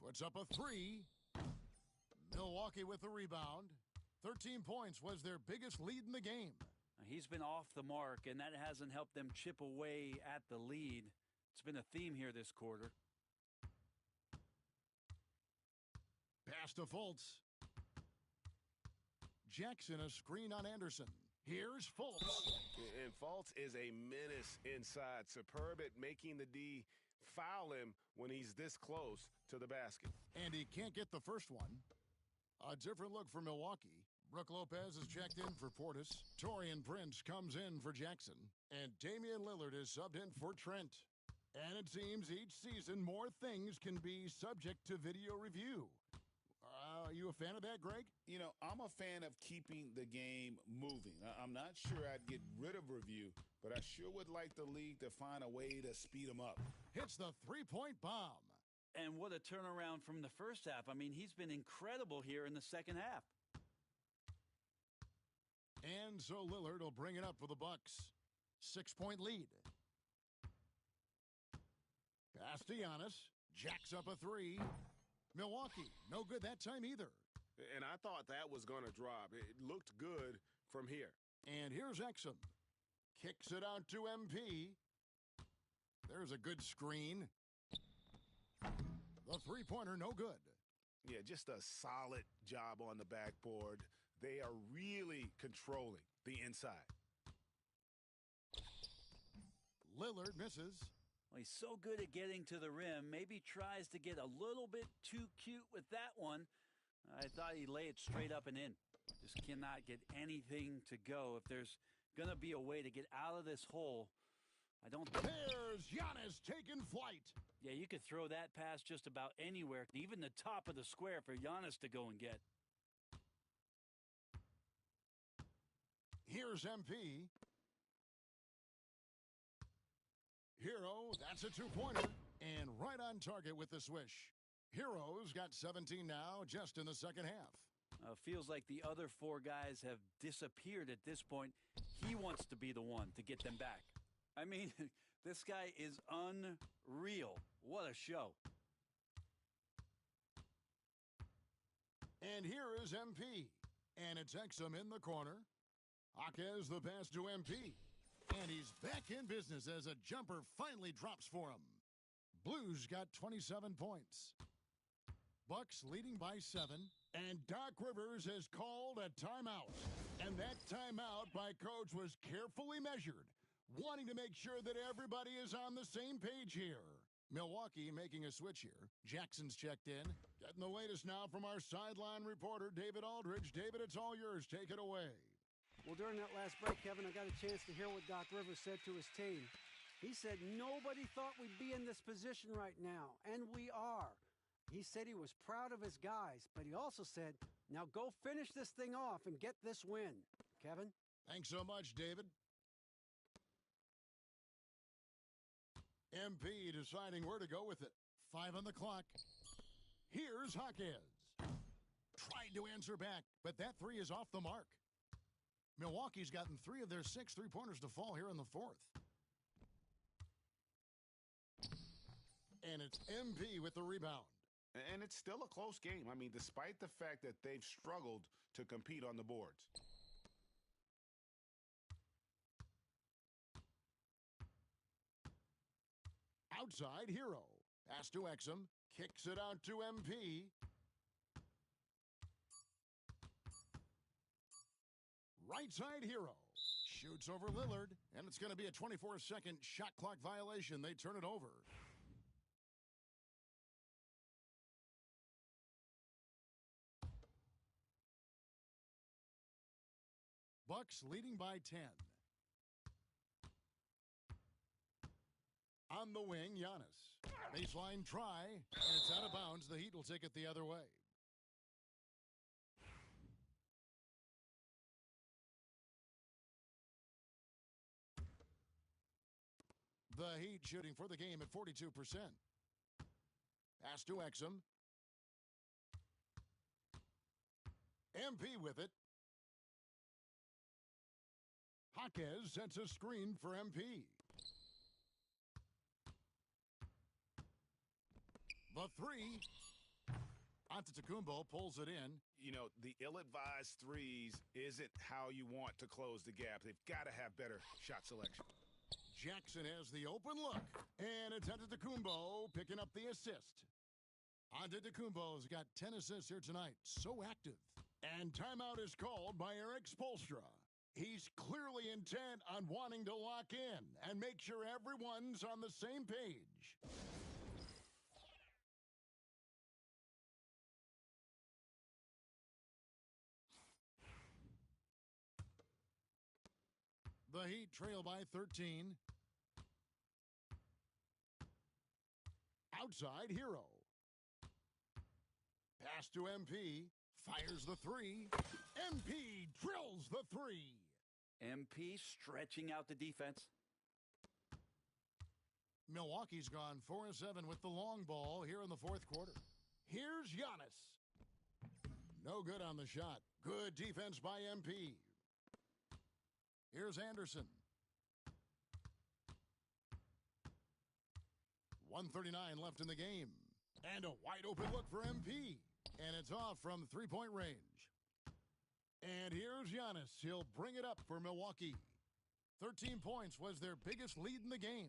Speaker 9: Puts up a 3. Milwaukee with the rebound. 13 points was their biggest lead in the game.
Speaker 11: He's been off the mark, and that hasn't helped them chip away at the lead. It's been a theme here this quarter.
Speaker 9: Pass to Fultz. Jackson a screen on Anderson. Here's Fultz.
Speaker 13: And Fultz is a menace inside. Superb at making the D foul him when he's this close to the basket.
Speaker 9: And he can't get the first one. A different look for Milwaukee. Brook Lopez is checked in for Portis. Taurean Prince comes in for Jackson. And Damian Lillard is subbed in for Trent. And it seems each season more things can be subject to video review. Are you a fan of that, Greg?
Speaker 10: You know, I'm a fan of keeping the game moving. I'm not sure I'd get rid of review, but I sure would like the league to find a way to speed them up.
Speaker 9: Hits the 3-point bomb.
Speaker 11: And what a turnaround from the first half. I mean, he's been incredible here in the second half.
Speaker 9: And so Lillard will bring it up for the Bucks. 6-point lead. Pass to Giannis. Jacks up a 3. Milwaukee, no good that time either.
Speaker 13: And I thought that was going to drop. It looked good from here.
Speaker 9: And here's Exum. Kicks it out to MP. There's a good screen. The 3-pointer, no good.
Speaker 10: Yeah, just a solid job on the backboard. They are really controlling the inside.
Speaker 9: Lillard misses.
Speaker 11: Well, he's so good at getting to the rim. Maybe tries to get a little bit too cute with that one. I thought he'd lay it straight up and in. Just cannot get anything to go. If there's going to be a way to get out of this hole, I don't think...
Speaker 9: There's Giannis taking flight.
Speaker 11: Yeah, you could throw that pass just about anywhere, even the top of the square for Giannis to go and get.
Speaker 9: Here's MP. Hero, that's a 2-pointer. And right on target with the swish. Hero's got 17 now, just in the second half.
Speaker 11: Feels like the other 4 guys have disappeared at this point. He wants to be the one to get them back. I mean, this guy is unreal. What a show.
Speaker 9: And here is MP. And it's Exum in the corner. Jaquez the pass to MP. And he's back in business as a jumper finally drops for him. Blues got 27 points. Bucks leading by 7. And Doc Rivers has called a timeout. And that timeout by coach was carefully measured, wanting to make sure that everybody is on the same page here. Milwaukee making a switch here. Jackson's checked in. Getting the latest now from our sideline reporter, David Aldridge. David, it's all yours. Take it away.
Speaker 12: Well, during that last break, Kevin, I got a chance to hear what Doc Rivers said to his team. He said nobody thought we'd be in this position right now, and we are. He said he was proud of his guys, but he also said, now go finish this thing off and get this win. Kevin?
Speaker 9: Thanks so much, David. MP deciding where to go with it. 5 on the clock. Here's Jaquez. Tried to answer back, but that 3 is off the mark. Milwaukee's gotten 3 of their 6 3-pointers to fall here in the 4th. And it's MP with the rebound.
Speaker 10: And it's still a close game. I mean, despite the fact that they've struggled to compete on the boards.
Speaker 9: Outside Hero. Pass to Exum. Kicks it out to MP. Right side Hero. Shoots over Lillard. And it's going to be a 24-second shot clock violation. They turn it over. Bucks leading by 10. On the wing, Giannis. Baseline try, and it's out of bounds. The Heat will take it the other way. The Heat shooting for the game at 42%. Pass to Exum. MP with it. Jaquez sets a screen for MP. The 3. Antetokounmpo pulls it in.
Speaker 10: You know, the ill-advised threes isn't how you want to close the gap. They've got to have better shot selection.
Speaker 9: Jackson has the open look. And it's Antetokounmpo picking up the assist. Antetokounmpo's got 10 assists here tonight. So active. And timeout is called by Eric Spoelstra. He's clearly intent on wanting to lock in and make sure everyone's on the same page. The Heat trail by 13. Outside Hero. Pass to MP. Fires the 3. MP drills the 3.
Speaker 11: MP stretching out the defense.
Speaker 9: Milwaukee's gone 4-7 with the long ball here in the 4th quarter. Here's Giannis. No good on the shot. Good defense by MP. Here's Anderson. 1:39 left in the game. And a wide open look for MP. And it's off from 3-point range. And here's Giannis. He'll bring it up for Milwaukee. 13 points was their biggest lead in the game.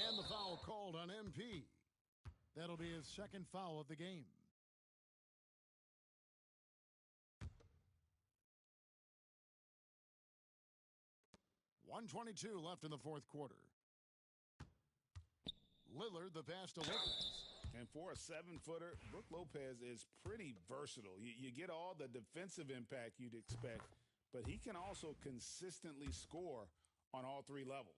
Speaker 9: And the foul called on MP. That'll be his 2nd foul of the game. .122 left in the 4th quarter. Lillard, the pass to Lopez.
Speaker 10: And for a 7-footer, Brook Lopez is pretty versatile. You get all the defensive impact you'd expect, but he can also consistently score on all 3 levels.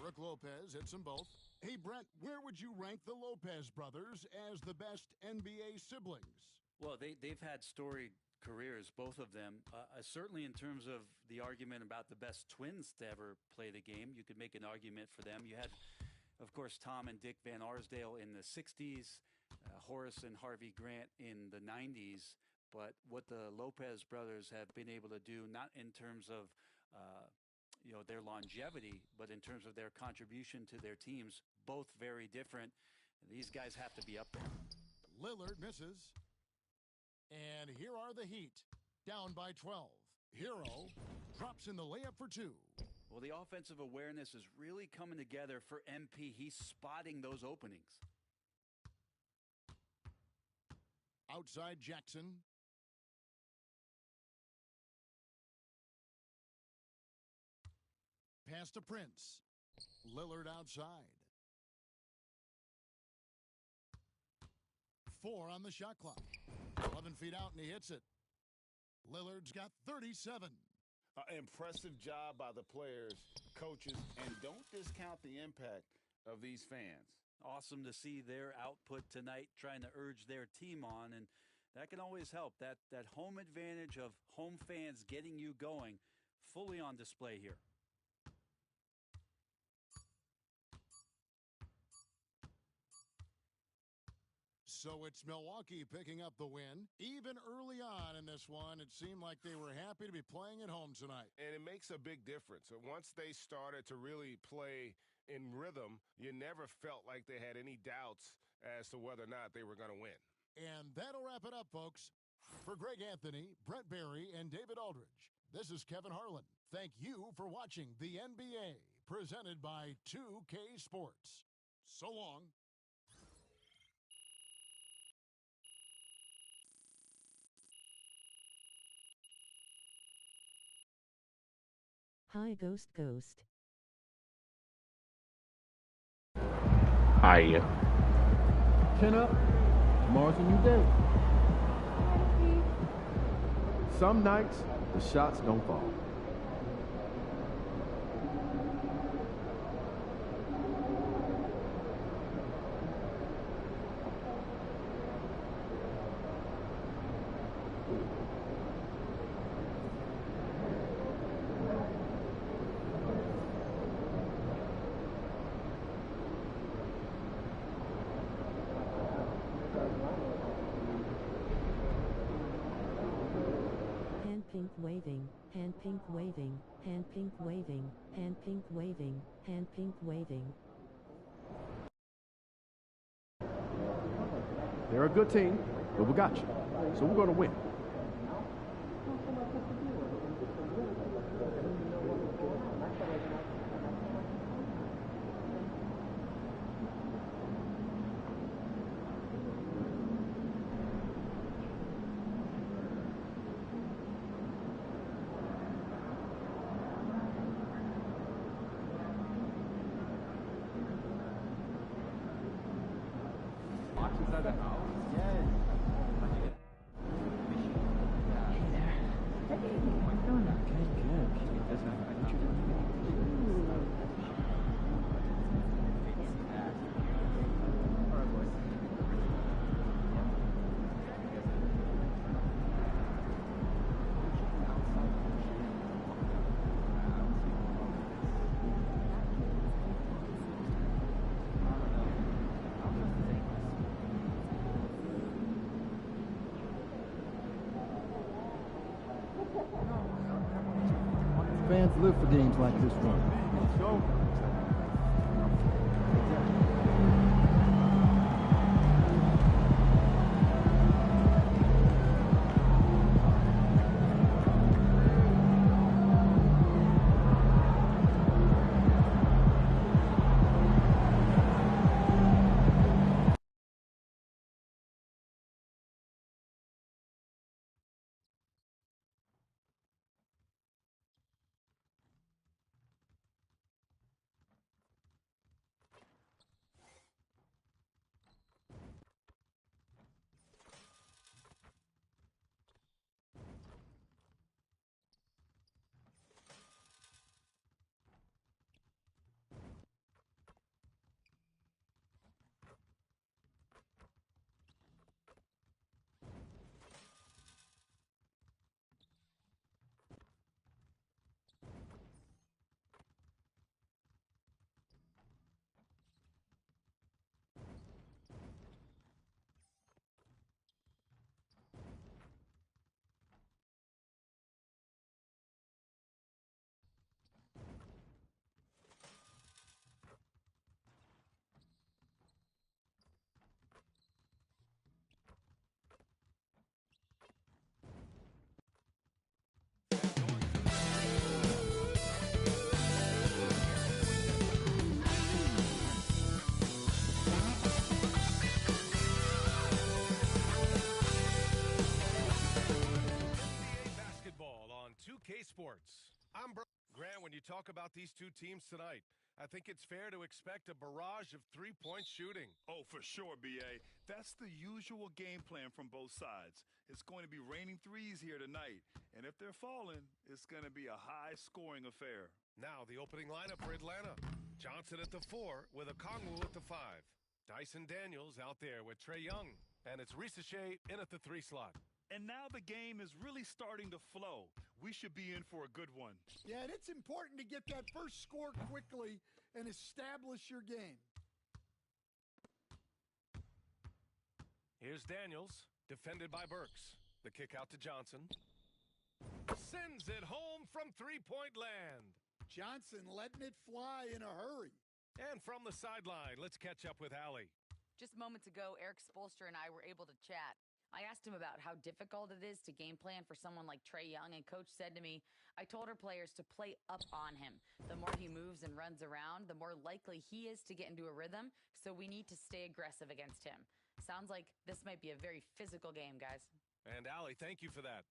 Speaker 9: Brook Lopez hits them both. Hey, Brent, where would you rank the Lopez brothers as the best NBA siblings?
Speaker 11: Well, they've had storied careers, both of them. Certainly in terms of the argument about the best twins to ever play the game, you could make an argument for them. You had, of course, Tom and Dick Van Arsdale in the 60s, Horace and Harvey Grant in the 90s. But what the Lopez brothers have been able to do, not in terms of their longevity, but in terms of their contribution to their teams, both very different. These guys have to be up there.
Speaker 9: Lillard misses. And here are the Heat, down by 12. Hero drops in the layup for two.
Speaker 11: Well, the offensive awareness is really coming together for MP. He's spotting those openings.
Speaker 9: Outside Jackson. Pass to Prince. Lillard outside. 4 on the shot clock. 11 feet out, and he hits it. Lillard's got 37.
Speaker 10: Impressive job by the players, coaches, and don't discount the impact of these fans.
Speaker 11: Awesome to see their output tonight, trying to urge their team on, and that can always help. That home advantage of home fans getting you going, fully on display here.
Speaker 9: So it's Milwaukee picking up the win. Even early on in this one, it seemed like they were happy to be playing at home tonight.
Speaker 13: And it makes a big difference. Once they started to really play in rhythm, you never felt like they had any doubts as to whether or not they were going to win.
Speaker 9: And that'll wrap it up, folks. For Greg Anthony, Brett Barry, and David Aldridge, this is Kevin Harlan. Thank you for watching the NBA, presented by 2K Sports. So long.
Speaker 14: Hi, Ghost.
Speaker 1: Hiya.
Speaker 8: Chin up. Tomorrow's a new day. Some nights, the shots don't fall.
Speaker 14: Hand pink waving, hand pink waving, hand pink waving, hand pink waving, hand pink waving.
Speaker 8: They're a good team, but we got you. So we're going to win. Fans live for games like this one. Let's go.
Speaker 4: Sports. I'm Grant. When you talk about these two teams tonight, I think it's fair to expect a barrage of three-point shooting.
Speaker 5: Oh, for sure, B.A. That's the usual game plan from both sides. It's going to be raining threes here tonight, and if they're falling, it's going to be a high-scoring affair.
Speaker 4: Now the opening lineup for Atlanta. Johnson at the 4 with Okongwu at the 5. Dyson Daniels out there with Trae Young. And it's Risache in at the 3 slot.
Speaker 5: And now the game is really starting to flow. We should be in for a good one.
Speaker 6: Yeah, and it's important to get that first score quickly and establish your game.
Speaker 4: Here's Daniels, defended by Burks. The kick out to Johnson. Sends it home from three-point land.
Speaker 6: Johnson letting it fly in a hurry.
Speaker 4: And from the sideline, let's catch up with Allie.
Speaker 3: Just moments ago, Eric Spoelstra and I were able to chat. I asked him about how difficult it is to game plan for someone like Trae Young, and Coach said to me, I told our players to play up on him. The more he moves and runs around, the more likely he is to get into a rhythm, so we need to stay aggressive against him. Sounds like this might be a very physical game, guys.
Speaker 4: And Allie, thank you for that.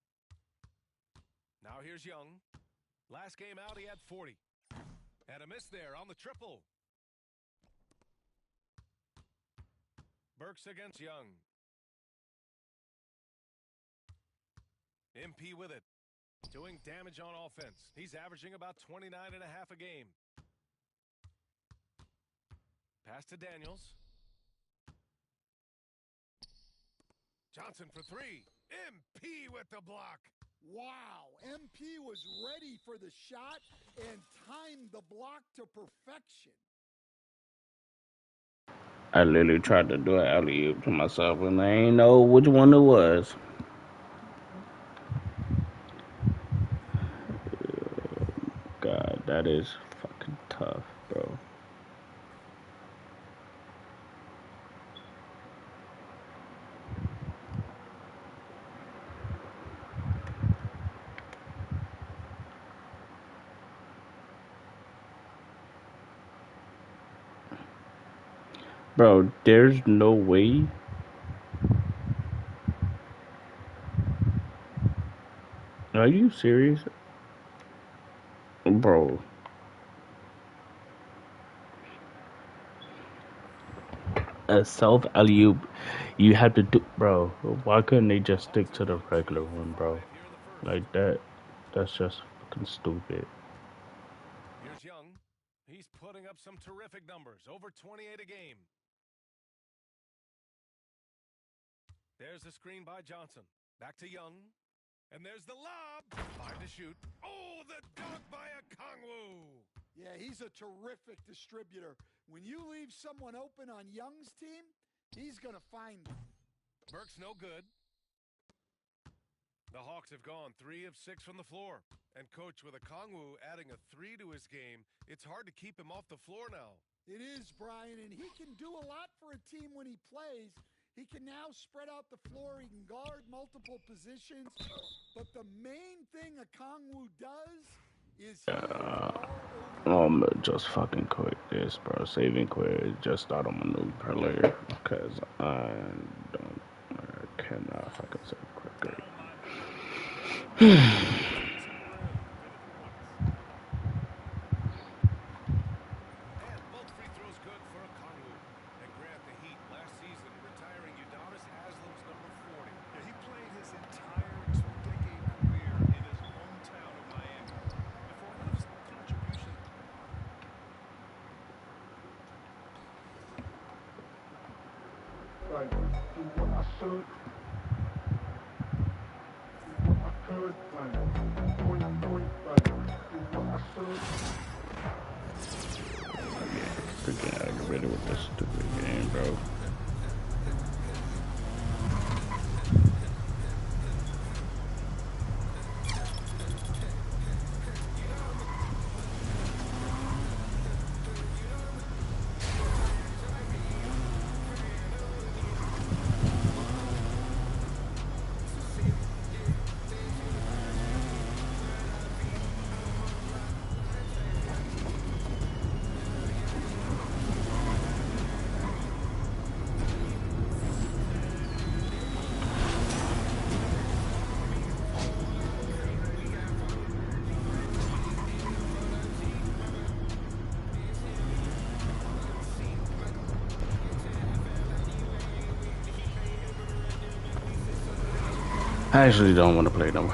Speaker 4: Now here's Young. Last game out, he had 40. And a miss there on the triple. Burks against Young. MP with it. Doing damage on offense. He's averaging about 29.5 a game. Pass to Daniels. Johnson for 3. MP with the block.
Speaker 6: Wow, MP was ready for the shot and timed the block to perfection.
Speaker 1: I literally tried to do an alley-oop to myself, and I ain't know which one it was. God, that is fucking tough, bro. Bro, there's no way. Are you serious? Bro. A self alley-oop, you have to do, bro. Why couldn't they just stick to the regular one, bro? Like that. That's just fucking stupid.
Speaker 4: Here's Young. He's putting up some terrific numbers. Over 28 a game. There's the screen by Johnson. Back to Young. And there's the lob. 5 to shoot. Oh, the dunk by Okongwu.
Speaker 6: Yeah, he's a terrific distributor. When you leave someone open on Young's team, he's going to find them.
Speaker 4: Burks no good. The Hawks have gone 3 of 6 from the floor. And Coach, with Okongwu adding a 3 to his game, it's hard to keep him off the floor now.
Speaker 6: It is, Brian, and he can do a lot for a team when he plays. He can now spread out the floor. He can guard multiple positions. But the main thing Okongwu does is
Speaker 1: I'm gonna just fucking quit this, bro. Saving quit. Just start on my new player because I cannot fucking save quit. Freaking aggravated with this stupid game, bro. I actually don't want to play no more.